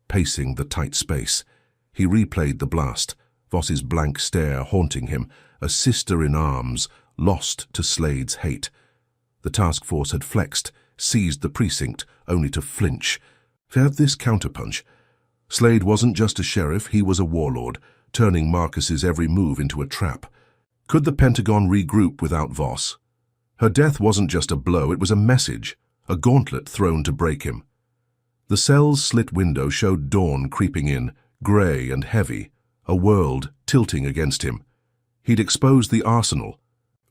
pacing the tight space. He replayed the blast, Voss's blank stare haunting him, a sister in arms, lost to Slade's hate. The task force had flexed, seized the precinct, only to flinch. At this counterpunch, Slade wasn't just a sheriff, he was a warlord, turning Marcus's every move into a trap. Could the Pentagon regroup without Voss? Her death wasn't just a blow, it was a message, a gauntlet thrown to break him. The cell's slit window showed dawn creeping in, grey and heavy, a world tilting against him. He'd exposed the arsenal,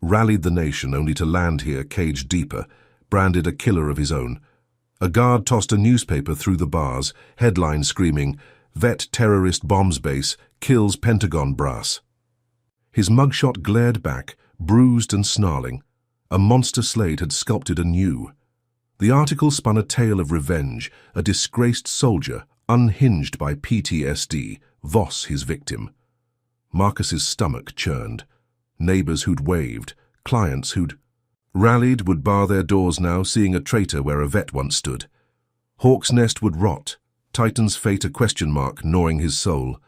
rallied the nation only to land here caged deeper, branded a killer of his own. A guard tossed a newspaper through the bars, headline screaming, "Vet terrorist bombs base, kills Pentagon brass." His mugshot glared back, bruised and snarling. A monster Slade had sculpted anew. The article spun a tale of revenge, a disgraced soldier, unhinged by PTSD, Voss his victim. Marcus's stomach churned. Neighbors who'd waved, clients who'd rallied would bar their doors now, seeing a traitor where a vet once stood. Hawk's nest would rot, Titan's fate a question mark gnawing his soul.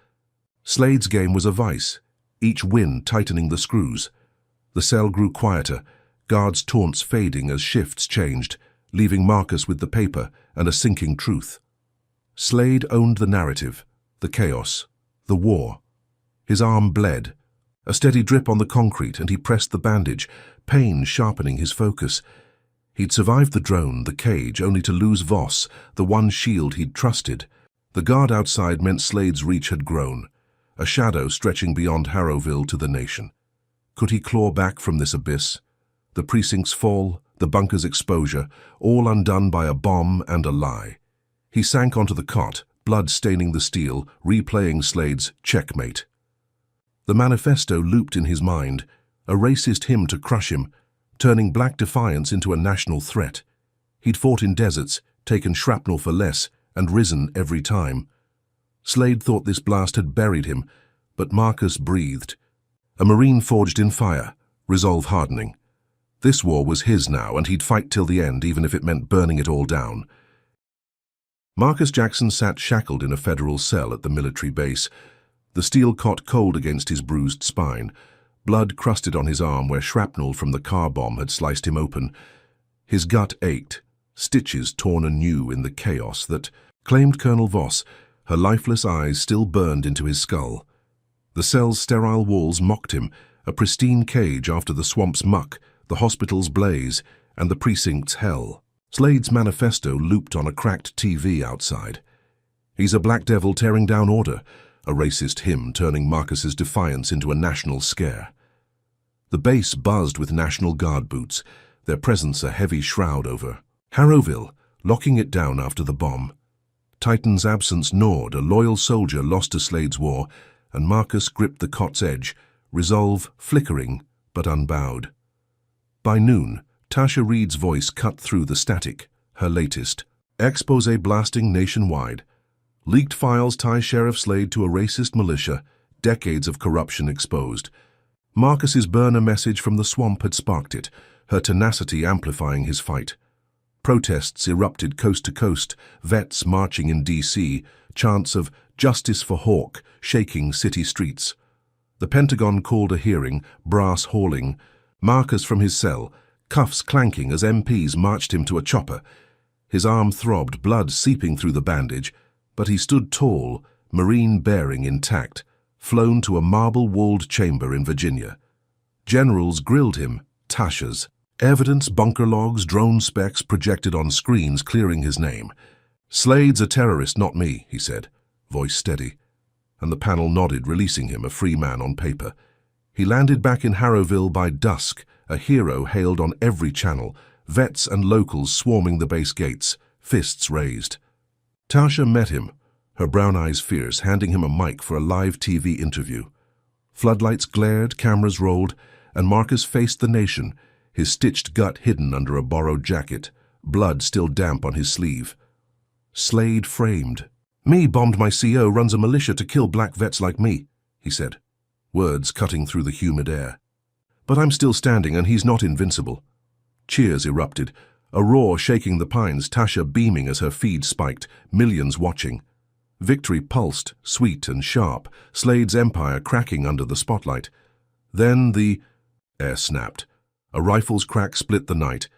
Slade's game was a vice, each win tightening the screws. The cell grew quieter, guards' taunts fading as shifts changed, leaving Marcus with the paper and a sinking truth. Slade owned the narrative, the chaos, the war. His arm bled. A steady drip on the concrete, and he pressed the bandage, pain sharpening his focus. He'd survived the drone, the cage, only to lose Voss, the one shield he'd trusted. The guard outside meant Slade's reach had grown, a shadow stretching beyond Harrowville to the nation. Could he claw back from this abyss? The precinct's fall, the bunker's exposure, all undone by a bomb and a lie. He sank onto the cot, blood staining the steel, replaying Slade's checkmate. The manifesto looped in his mind, a racist hymn to crush him, turning black defiance into a national threat. He'd fought in deserts, taken shrapnel for less, and risen every time. Slade thought this blast had buried him, but Marcus breathed. A Marine forged in fire, resolve hardening. This war was his now, and he'd fight till the end, even if it meant burning it all down. Marcus Jackson sat shackled in a federal cell at the military base, the steel cot cold against his bruised spine, blood crusted on his arm where shrapnel from the car bomb had sliced him open. His gut ached, stitches torn anew in the chaos that claimed Colonel Voss, her lifeless eyes still burned into his skull. The cell's sterile walls mocked him, a pristine cage after the swamp's muck, the hospital's blaze, and the precinct's hell. Slade's manifesto looped on a cracked TV outside. He's a black devil tearing down order, a racist hymn turning Marcus's defiance into a national scare. The base buzzed with National Guard boots, their presence a heavy shroud over Harrowville, locking it down after the bomb. Titan's absence gnawed, a loyal soldier lost to Slade's war, and Marcus gripped the cot's edge, resolve flickering but unbowed. By noon, Tasha Reed's voice cut through the static, her latest expose blasting nationwide. Leaked files tie Sheriff Slade to a racist militia, decades of corruption exposed. Marcus's burner message from the swamp had sparked it, her tenacity amplifying his fight. Protests erupted coast to coast, vets marching in D.C., chants of "Justice for Hawk" shaking city streets. The Pentagon called a hearing, brass hauling. Marcus from his cell, cuffs clanking as MPs marched him to a chopper. His arm throbbed, blood seeping through the bandage, but he stood tall, Marine bearing intact, flown to a marble-walled chamber in Virginia. Generals grilled him, Tasha's. Evidence, bunker logs, drone specs projected on screens clearing his name. "Slade's a terrorist, not me," he said, voice steady. And the panel nodded, releasing him, a free man on paper. He landed back in Harrowville by dusk, a hero hailed on every channel, vets and locals swarming the base gates, fists raised. Tasha met him, her brown eyes fierce, handing him a mic for a live TV interview. Floodlights glared, cameras rolled, and Marcus faced the nation, his stitched gut hidden under a borrowed jacket, blood still damp on his sleeve. Slade framed. "Me bombed my CO, runs a militia to kill black vets like me," he said, words cutting through the humid air. "But I'm still standing, and he's not invincible." Cheers erupted, a roar shaking the pines, Tasha beaming as her feed spiked, millions watching. Victory pulsed, sweet and sharp, Slade's empire cracking under the spotlight. Then the air snapped. A rifle's crack split the night.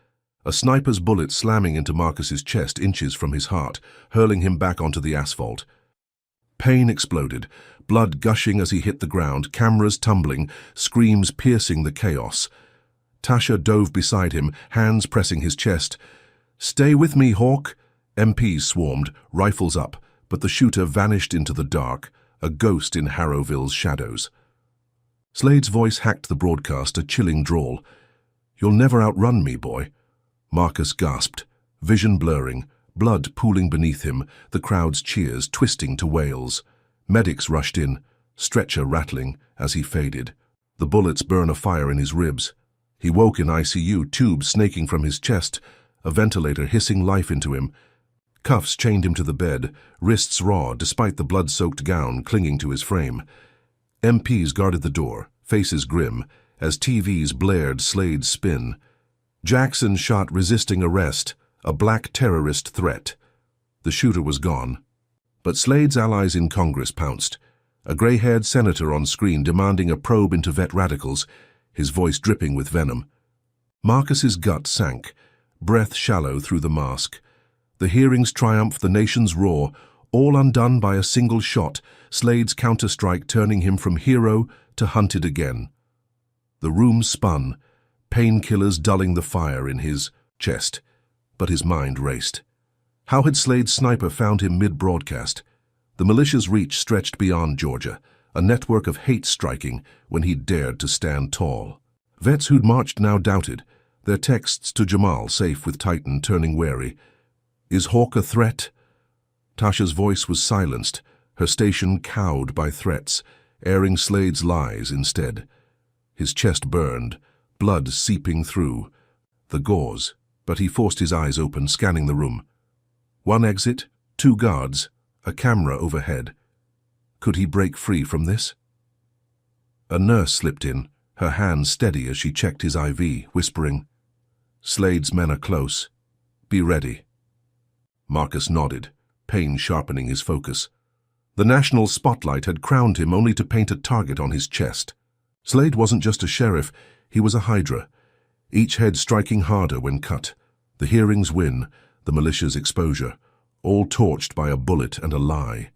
a sniper's bullet slamming into Marcus's chest inches from his heart, hurling him back onto the asphalt. Pain exploded, blood gushing as he hit the ground, cameras tumbling, screams piercing the chaos. Tasha dove beside him, hands pressing his chest. "Stay with me, Hawk!" MPs swarmed, rifles up, but the shooter vanished into the dark, a ghost in Harrowville's shadows. Slade's voice hacked the broadcast, a chilling drawl. "You'll never outrun me, boy." Marcus gasped, vision blurring, blood pooling beneath him, the crowd's cheers twisting to wails. Medics rushed in, stretcher rattling as he faded. The bullets burn a fire in his ribs. He woke in ICU, tubes snaking from his chest, a ventilator hissing life into him. Cuffs chained him to the bed, wrists raw despite the blood-soaked gown clinging to his frame. MPs guarded the door, faces grim, as TVs blared Slade's spin. Jackson shot resisting arrest, a black terrorist threat. The shooter was gone. But Slade's allies in Congress pounced. A gray-haired senator on screen demanding a probe into vet radicals, his voice dripping with venom. Marcus's gut sank, breath shallow through the mask. The hearing's triumph, the nation's roar, all undone by a single shot, Slade's counterstrike turning him from hero to hunted again. The room spun, painkillers dulling the fire in his chest, but his mind raced. How had Slade's sniper found him mid-broadcast? The militia's reach stretched beyond Georgia, a network of hate striking when he dared to stand tall. Vets who'd marched now doubted, their texts to Jamal safe with Titan turning wary. "Is Hawk a threat?" Tasha's voice was silenced, her station cowed by threats, airing Slade's lies instead. His chest burned, blood seeping through. The gauze, but he forced his eyes open, scanning the room. One exit, 2 guards, a camera overhead. Could he break free from this? A nurse slipped in, her hand steady as she checked his IV, whispering, "Slade's men are close. Be ready." Marcus nodded, pain sharpening his focus. The national spotlight had crowned him only to paint a target on his chest. Slade wasn't just a sheriff, he was a hydra, each head striking harder when cut. The hearings win, the militia's exposure, all torched by a bullet and a lie.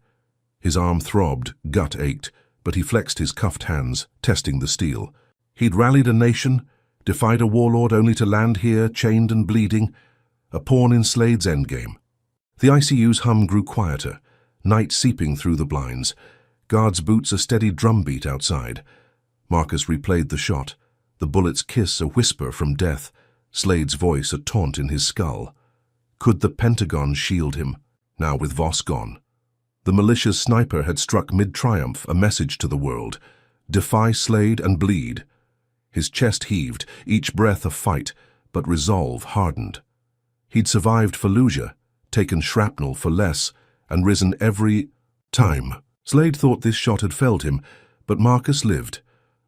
His arm throbbed, gut ached, but he flexed his cuffed hands, testing the steel. He'd rallied a nation, defied a warlord only to land here, chained and bleeding, a pawn in Slade's endgame. The ICU's hum grew quieter, night seeping through the blinds, guards' boots a steady drumbeat outside. Marcus replayed the shot, the bullet's kiss a whisper from death, Slade's voice a taunt in his skull. Could the Pentagon shield him, now with Voss gone? The militia's sniper had struck mid-triumph, a message to the world. Defy Slade and bleed. His chest heaved, each breath a fight, but resolve hardened. He'd survived Fallujah, taken shrapnel for less, and risen every time. Slade thought this shot had felled him, but Marcus lived,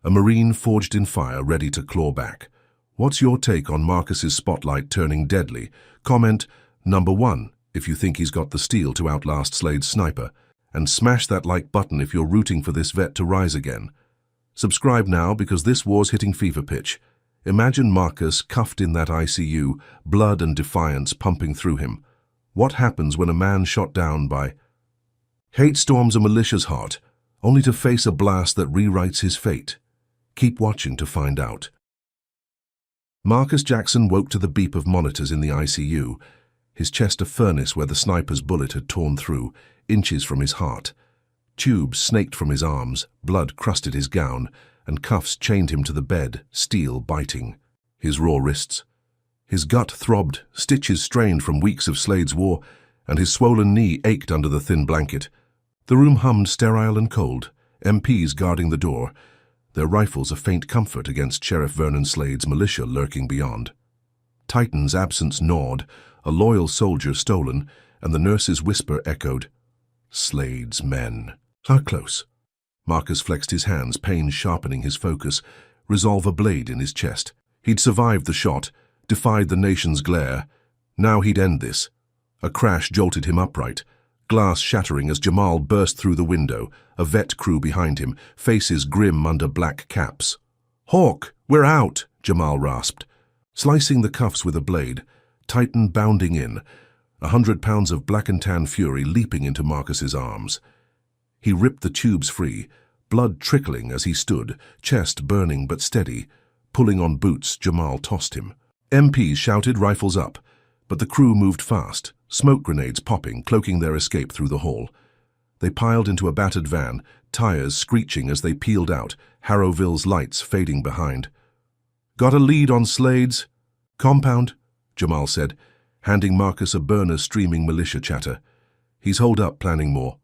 a Marine forged in fire ready to claw back. What's your take on Marcus's spotlight turning deadly? Comment number 1 if you think he's got the steel to outlast Slade's sniper, and smash that like button if you're rooting for this vet to rise again. Subscribe now because this war's hitting fever pitch. Imagine Marcus cuffed in that ICU, blood and defiance pumping through him. What happens when a man shot down by hate storms a militia's heart, only to face a blast that rewrites his fate? Keep watching to find out. Marcus Jackson woke to the beep of monitors in the ICU, his chest a furnace where the sniper's bullet had torn through, inches from his heart. Tubes snaked from his arms, blood crusted his gown, and cuffs chained him to the bed, steel biting. His raw wrists. His gut throbbed, stitches strained from weeks of Slade's war, and his swollen knee ached under the thin blanket. The room hummed sterile and cold, MPs guarding the door, their rifles a faint comfort against Sheriff Vernon Slade's militia lurking beyond. Titan's absence gnawed, a loyal soldier stolen, and the nurse's whisper echoed, "Slade's men are close." Marcus flexed his hands, pain sharpening his focus, resolve a blade in his chest. He'd survived the shot, defied the nation's glare. Now he'd end this. A crash jolted him upright, glass shattering as Jamal burst through the window, a vet crew behind him, faces grim under black caps. "Hawk, we're out," Jamal rasped. Slicing the cuffs with a blade, Titan bounding in, 100 pounds of black and tan fury leaping into Marcus's arms. He ripped the tubes free, blood trickling as he stood, chest burning but steady. Pulling on boots, Jamal tossed him. MPs shouted, rifles up, but the crew moved fast, smoke grenades popping, cloaking their escape through the hall. They piled into a battered van, tires screeching as they peeled out, Harrowville's lights fading behind. "Got a lead on Slade's compound," Jamal said, handing Marcus a burner streaming militia chatter. "He's holed up planning more."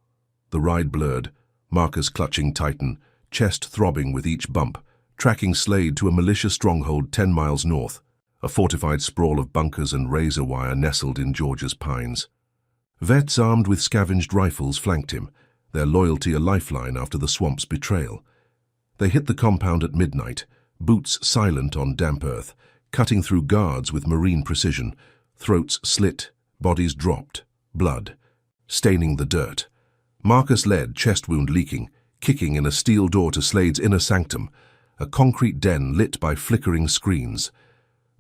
The ride blurred, Marcus clutching Titan, chest throbbing with each bump, tracking Slade to a militia stronghold 10 miles north, a fortified sprawl of bunkers and razor wire nestled in Georgia's pines. Vets armed with scavenged rifles flanked him, their loyalty a lifeline after the swamp's betrayal. They hit the compound at midnight, boots silent on damp earth, cutting through guards with marine precision, throats slit, bodies dropped, blood staining the dirt. Marcus led, chest wound leaking, kicking in a steel door to Slade's inner sanctum, a concrete den lit by flickering screens.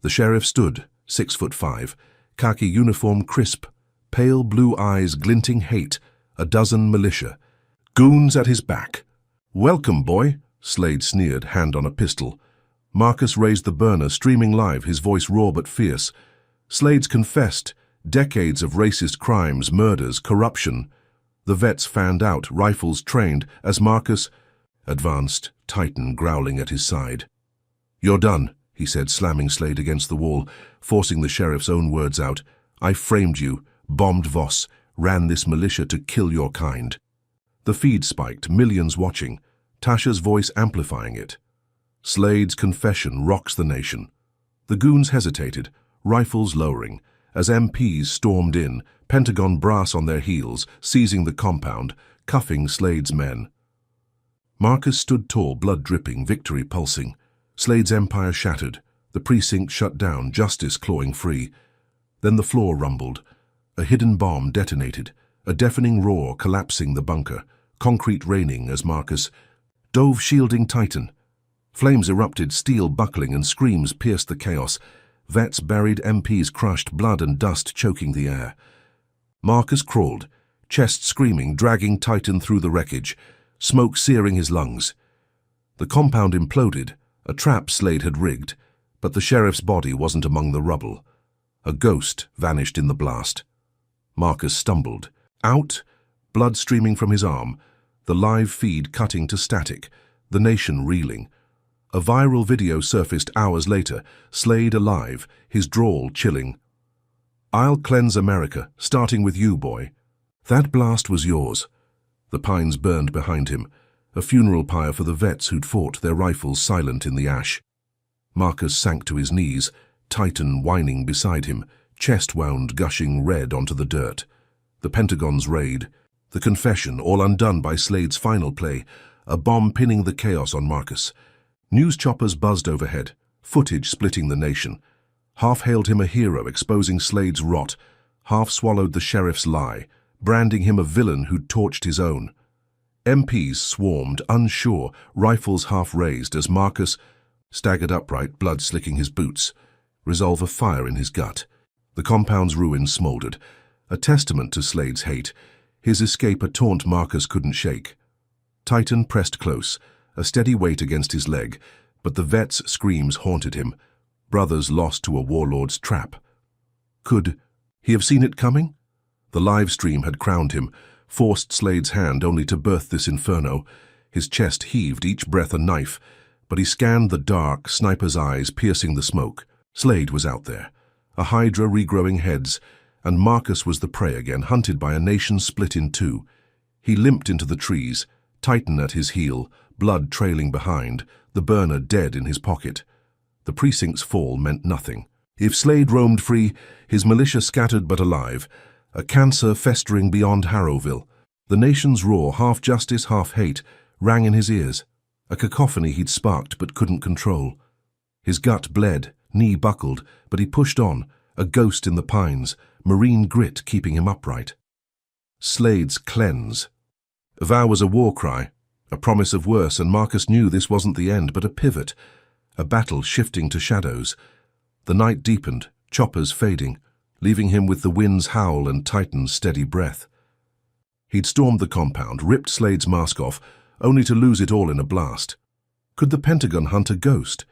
The sheriff stood, 6'5", khaki uniform crisp, pale blue eyes glinting hate, a dozen militia. Goons at his back. "Welcome, boy," Slade sneered, hand on a pistol. Marcus raised the burner, streaming live, his voice raw but fierce. Slade's confessed, decades of racist crimes, murders, corruption. The vets fanned out, rifles trained, as Marcus advanced, Titan growling at his side. "You're done," he said, slamming Slade against the wall, forcing the sheriff's own words out. "I framed you, bombed Voss, ran this militia to kill your kind." The feed spiked, millions watching, Tasha's voice amplifying it. Slade's confession rocks the nation. The goons hesitated, rifles lowering, as MPs stormed in, Pentagon brass on their heels, seizing the compound, cuffing Slade's men. Marcus stood tall, blood dripping, victory pulsing. Slade's empire shattered, the precinct shut down, justice clawing free. Then the floor rumbled. A hidden bomb detonated, a deafening roar collapsing the bunker, concrete raining as Marcus dove shielding Titan. Flames erupted, steel buckling, and screams pierced the chaos. Vets buried, MPs crushed, blood and dust choking the air. Marcus crawled, chest screaming, dragging Titan through the wreckage, smoke searing his lungs. The compound imploded, a trap Slade had rigged, but the sheriff's body wasn't among the rubble. A ghost vanished in the blast. Marcus stumbled. Out, blood streaming from his arm, the live feed cutting to static, the nation reeling. A viral video surfaced hours later, Slade alive, his drawl chilling. "I'll cleanse America, starting with you, boy." That blast was yours. The pines burned behind him, a funeral pyre for the vets who'd fought, their rifles silent in the ash. Marcus sank to his knees, Titan whining beside him, chest wound gushing red onto the dirt. The Pentagon's raid, the confession all undone by Slade's final play, a bomb pinning the chaos on Marcus. News choppers buzzed overhead, footage splitting the nation. Half hailed him a hero, exposing Slade's rot, half swallowed the sheriff's lie, branding him a villain who'd torched his own. MPs swarmed, unsure, rifles half raised as Marcus staggered upright, blood slicking his boots, resolve of fire in his gut. The compound's ruins smoldered, a testament to Slade's hate, his escape a taunt Marcus couldn't shake. Titan pressed close, a steady weight against his leg, but the vet's screams haunted him, brothers lost to a warlord's trap. Could he have seen it coming? The live stream had crowned him, forced Slade's hand only to birth this inferno. His chest heaved, each breath a knife, but he scanned the dark, sniper's eyes piercing the smoke. Slade was out there, a hydra regrowing heads, and Marcus was the prey again, hunted by a nation split in two. He limped into the trees, Titan at his heel, blood trailing behind, the burner dead in his pocket. The precinct's fall meant nothing. If Slade roamed free, his militia scattered but alive, a cancer festering beyond Harrowville. The nation's roar, half justice, half hate, rang in his ears, a cacophony he'd sparked but couldn't control. His gut bled, knee buckled, but he pushed on, a ghost in the pines, marine grit keeping him upright. Slade's cleanse. A vow was a war cry, a promise of worse, and Marcus knew this wasn't the end, but a pivot, a battle shifting to shadows. The night deepened, choppers fading, leaving him with the wind's howl and Titan's steady breath. He'd stormed the compound, ripped Slade's mask off, only to lose it all in a blast. Could the Pentagon hunt a ghost?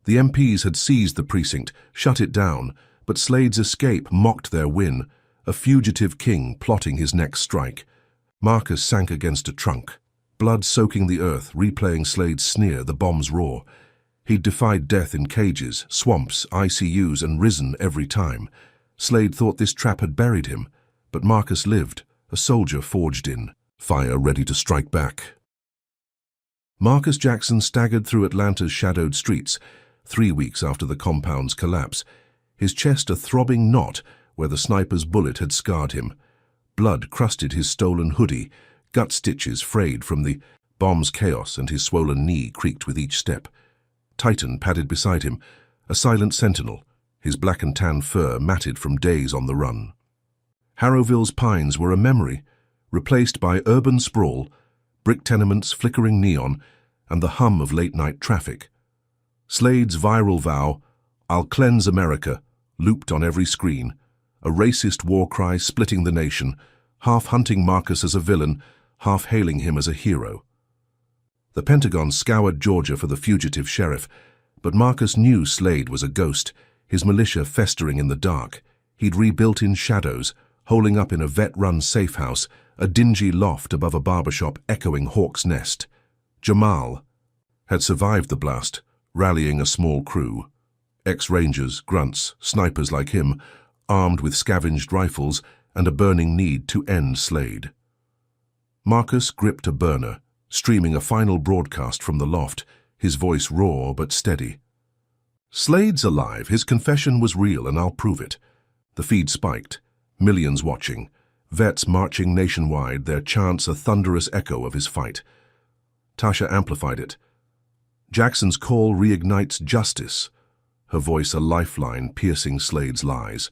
The MPs had seized the precinct, shut it down, but Slade's escape mocked their win, a fugitive king plotting his next strike. Marcus sank against a trunk, blood soaking the earth, replaying Slade's sneer, the bomb's roar. He'd defied death in cages, swamps, ICUs, and risen every time. Slade thought this trap had buried him, but Marcus lived, a soldier forged in, fire ready to strike back. Marcus Jackson staggered through Atlanta's shadowed streets, 3 weeks after the compound's collapse, his chest a throbbing knot where the sniper's bullet had scarred him. Blood crusted his stolen hoodie, gut stitches frayed from the bomb's chaos, and his swollen knee creaked with each step. Titan padded beside him, a silent sentinel, his black and tan fur matted from days on the run. Harrowville's pines were a memory, replaced by urban sprawl, brick tenements, flickering neon, and the hum of late-night traffic. Slade's viral vow, "I'll cleanse America," looped on every screen, a racist war cry splitting the nation, half hunting Marcus as a villain, half hailing him as a hero. The Pentagon scoured Georgia for the fugitive sheriff, but Marcus knew Slade was a ghost, his militia festering in the dark. He'd rebuilt in shadows, holing up in a vet-run safe house, a dingy loft above a barbershop echoing Hawk's Nest. Jamal had survived the blast, rallying a small crew. Ex-rangers, grunts, snipers like him, armed with scavenged rifles and a burning need to end Slade. Marcus gripped a burner, streaming a final broadcast from the loft, his voice raw but steady. "Slade's alive, his confession was real, and I'll prove it." The feed spiked, millions watching, vets marching nationwide, their chants a thunderous echo of his fight. Tasha amplified it. "Jackson's call reignites justice," her voice a lifeline piercing Slade's lies.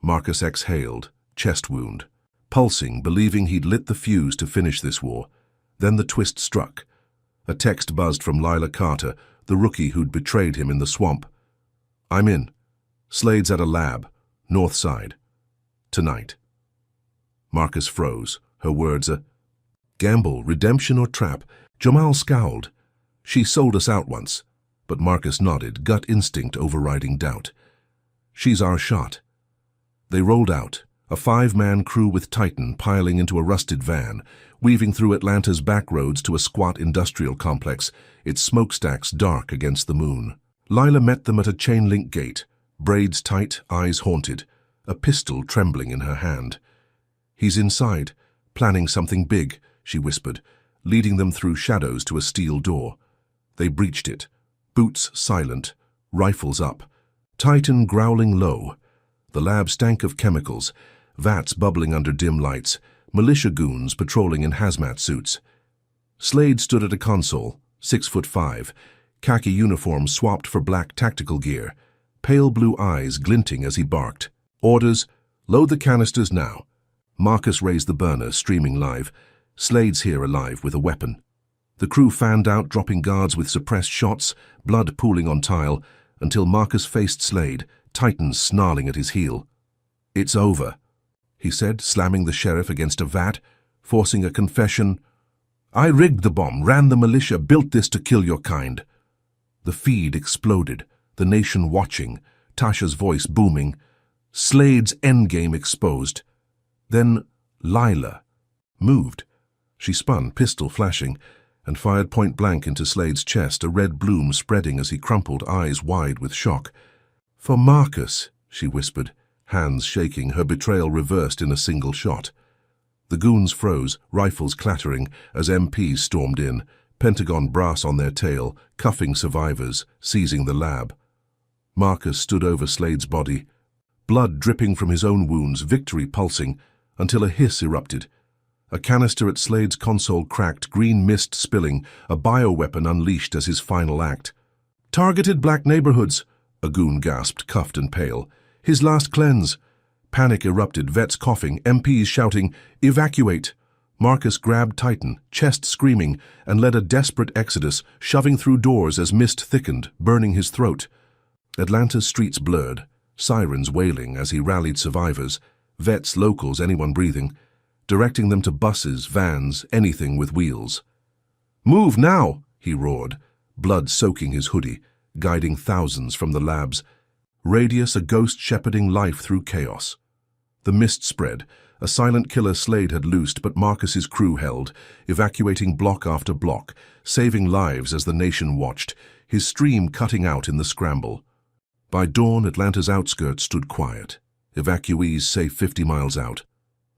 Marcus exhaled, chest wound, pulsing, believing he'd lit the fuse to finish this war. Then the twist struck. A text buzzed from Lila Carter, the rookie who'd betrayed him in the swamp. "I'm in. Slade's at a lab, north side. Tonight." Marcus froze, her words a gamble, redemption or trap. Jamal scowled. "She sold us out once." But Marcus nodded, gut instinct overriding doubt. "She's our shot." They rolled out, a 5-man crew with Titan piling into a rusted van, weaving through Atlanta's back roads to a squat industrial complex, its smokestacks dark against the moon. Lila met them at a chain-link gate, braids tight, eyes haunted, a pistol trembling in her hand. "He's inside, planning something big," she whispered, leading them through shadows to a steel door. They breached it, boots silent, rifles up, Titan growling low. The lab stank of chemicals, vats bubbling under dim lights, militia goons patrolling in hazmat suits. Slade stood at a console, 6'5", khaki uniform swapped for black tactical gear, pale blue eyes glinting as he barked. "Orders, load the canisters now." Marcus raised the burner, streaming live. "Slade's here alive with a weapon." The crew fanned out, dropping guards with suppressed shots, blood pooling on tile, until Marcus faced Slade, Titan snarling at his heel. "It's over," he said, slamming the sheriff against a vat, forcing a confession. "I rigged the bomb, ran the militia, built this to kill your kind." The feed exploded, the nation watching, Tasha's voice booming. Slade's endgame exposed. Then Lila moved. She spun, pistol flashing, and fired point-blank into Slade's chest, a red bloom spreading as he crumpled, eyes wide with shock. "For Marcus," she whispered, hands shaking, her betrayal reversed in a single shot. The goons froze, rifles clattering, as MPs stormed in, Pentagon brass on their tail, cuffing survivors, seizing the lab. Marcus stood over Slade's body, blood dripping from his own wounds, victory pulsing, until a hiss erupted. A canister at Slade's console cracked, green mist spilling, a bioweapon unleashed as his final act. "Targeted black neighborhoods," a goon gasped, cuffed and pale. "His last cleanse." Panic erupted, vets coughing, MPs shouting, "Evacuate!" Marcus grabbed Titan, chest screaming, and led a desperate exodus, shoving through doors as mist thickened, burning his throat. Atlanta's streets blurred, sirens wailing as he rallied survivors, vets, locals, anyone breathing, directing them to buses, vans, anything with wheels. "Move now!" he roared, blood soaking his hoodie, guiding thousands from the labs. Radius a ghost shepherding life through chaos. The mist spread. A silent killer Slade had loosed, but Marcus's crew held, evacuating block after block, saving lives as the nation watched, his stream cutting out in the scramble. By dawn, Atlanta's outskirts stood quiet, evacuees safe 50 miles out.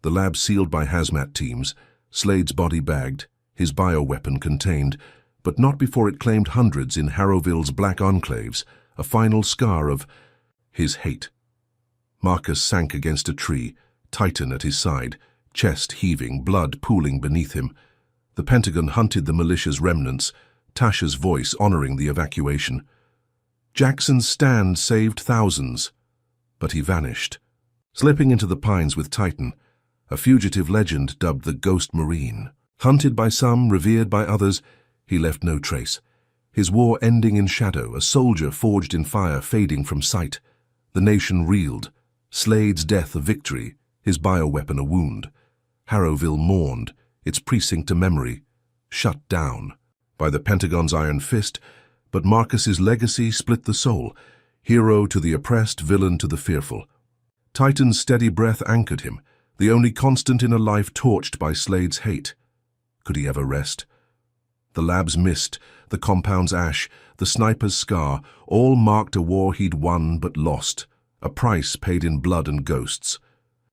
The lab sealed by hazmat teams, Slade's body bagged, his bioweapon contained, but not before it claimed hundreds in Harrowville's black enclaves, a final scar of his hate. Marcus sank against a tree, Titan at his side, chest heaving, blood pooling beneath him. The Pentagon hunted the militia's remnants, Tasha's voice honoring the evacuation. Jackson's stand saved thousands, but he vanished, slipping into the pines with Titan, a fugitive legend dubbed the Ghost Marine. Hunted by some, revered by others, he left no trace. His war ending in shadow, a soldier forged in fire fading from sight. The nation reeled, Slade's death a victory, his bioweapon a wound. Harrowville mourned, its precinct a memory, shut down by the Pentagon's iron fist, but Marcus's legacy split the soul, hero to the oppressed, villain to the fearful. Titan's steady breath anchored him, the only constant in a life torched by Slade's hate. Could he ever rest? The lab's mist, the compound's ash, the sniper's scar, all marked a war he'd won but lost, a price paid in blood and ghosts.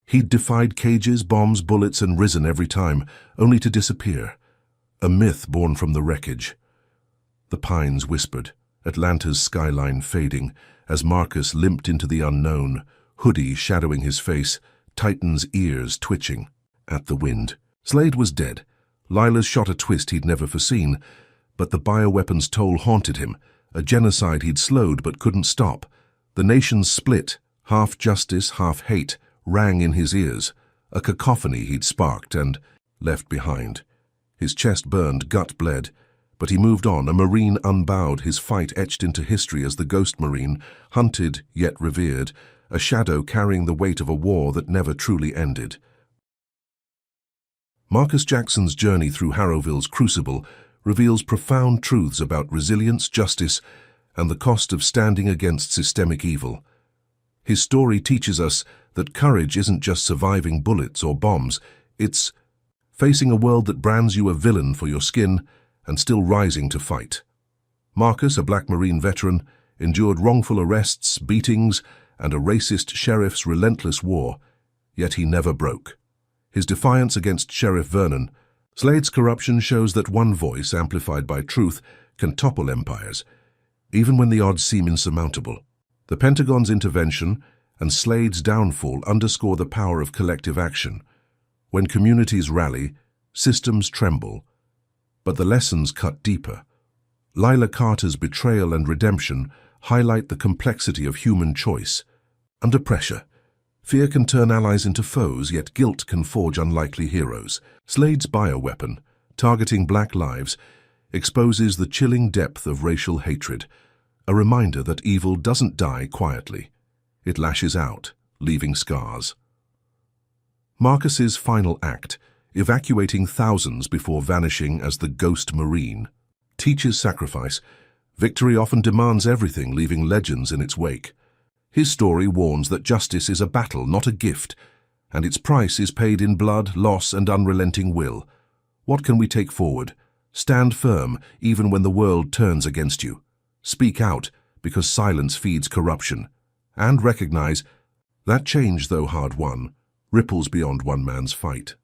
He'd defied cages, bombs, bullets, and risen every time, only to disappear. A myth born from the wreckage. The pines whispered, Atlanta's skyline fading, as Marcus limped into the unknown, hoodie shadowing his face, Titan's ears twitching at the wind. Slade was dead. Lila's shot a twist he'd never foreseen, but the bioweapon's toll haunted him, a genocide he'd slowed but couldn't stop. The nation's split, half justice, half hate, rang in his ears, a cacophony he'd sparked and left behind. His chest burned, gut bled, but he moved on, a Marine unbowed, his fight etched into history as the Ghost Marine, hunted yet revered, a shadow carrying the weight of a war that never truly ended. Marcus Jackson's journey through Harrowville's crucible reveals profound truths about resilience, justice, and the cost of standing against systemic evil. His story teaches us that courage isn't just surviving bullets or bombs, it's facing a world that brands you a villain for your skin and still rising to fight. Marcus, a black Marine veteran, endured wrongful arrests, beatings, and a racist sheriff's relentless war, yet he never broke. His defiance against Sheriff Vernon, Slade's corruption shows that one voice, amplified by truth, can topple empires, even when the odds seem insurmountable. The Pentagon's intervention and Slade's downfall underscore the power of collective action. When communities rally, systems tremble. But the lessons cut deeper. Lila Carter's betrayal and redemption highlight the complexity of human choice. Under pressure, fear can turn allies into foes, yet guilt can forge unlikely heroes. Slade's bioweapon, targeting black lives, exposes the chilling depth of racial hatred, a reminder that evil doesn't die quietly. It lashes out, leaving scars. Marcus's final act, evacuating thousands before vanishing as the Ghost Marine, teaches sacrifice. Victory often demands everything, leaving legends in its wake. His story warns that justice is a battle, not a gift, and its price is paid in blood, loss, and unrelenting will. What can we take forward? Stand firm, even when the world turns against you. Speak out, because silence feeds corruption. And recognize that change, though hard-won, ripples beyond one man's fight.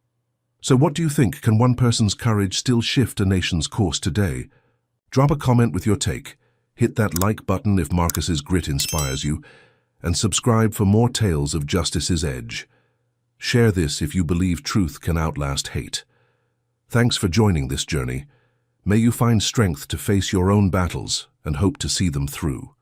So what do you think? Can one person's courage still shift a nation's course today? Drop a comment with your take. Hit that like button if Marcus's grit inspires you, and subscribe for more tales of justice's edge. Share this if you believe truth can outlast hate. Thanks for joining this journey. May you find strength to face your own battles and hope to see them through.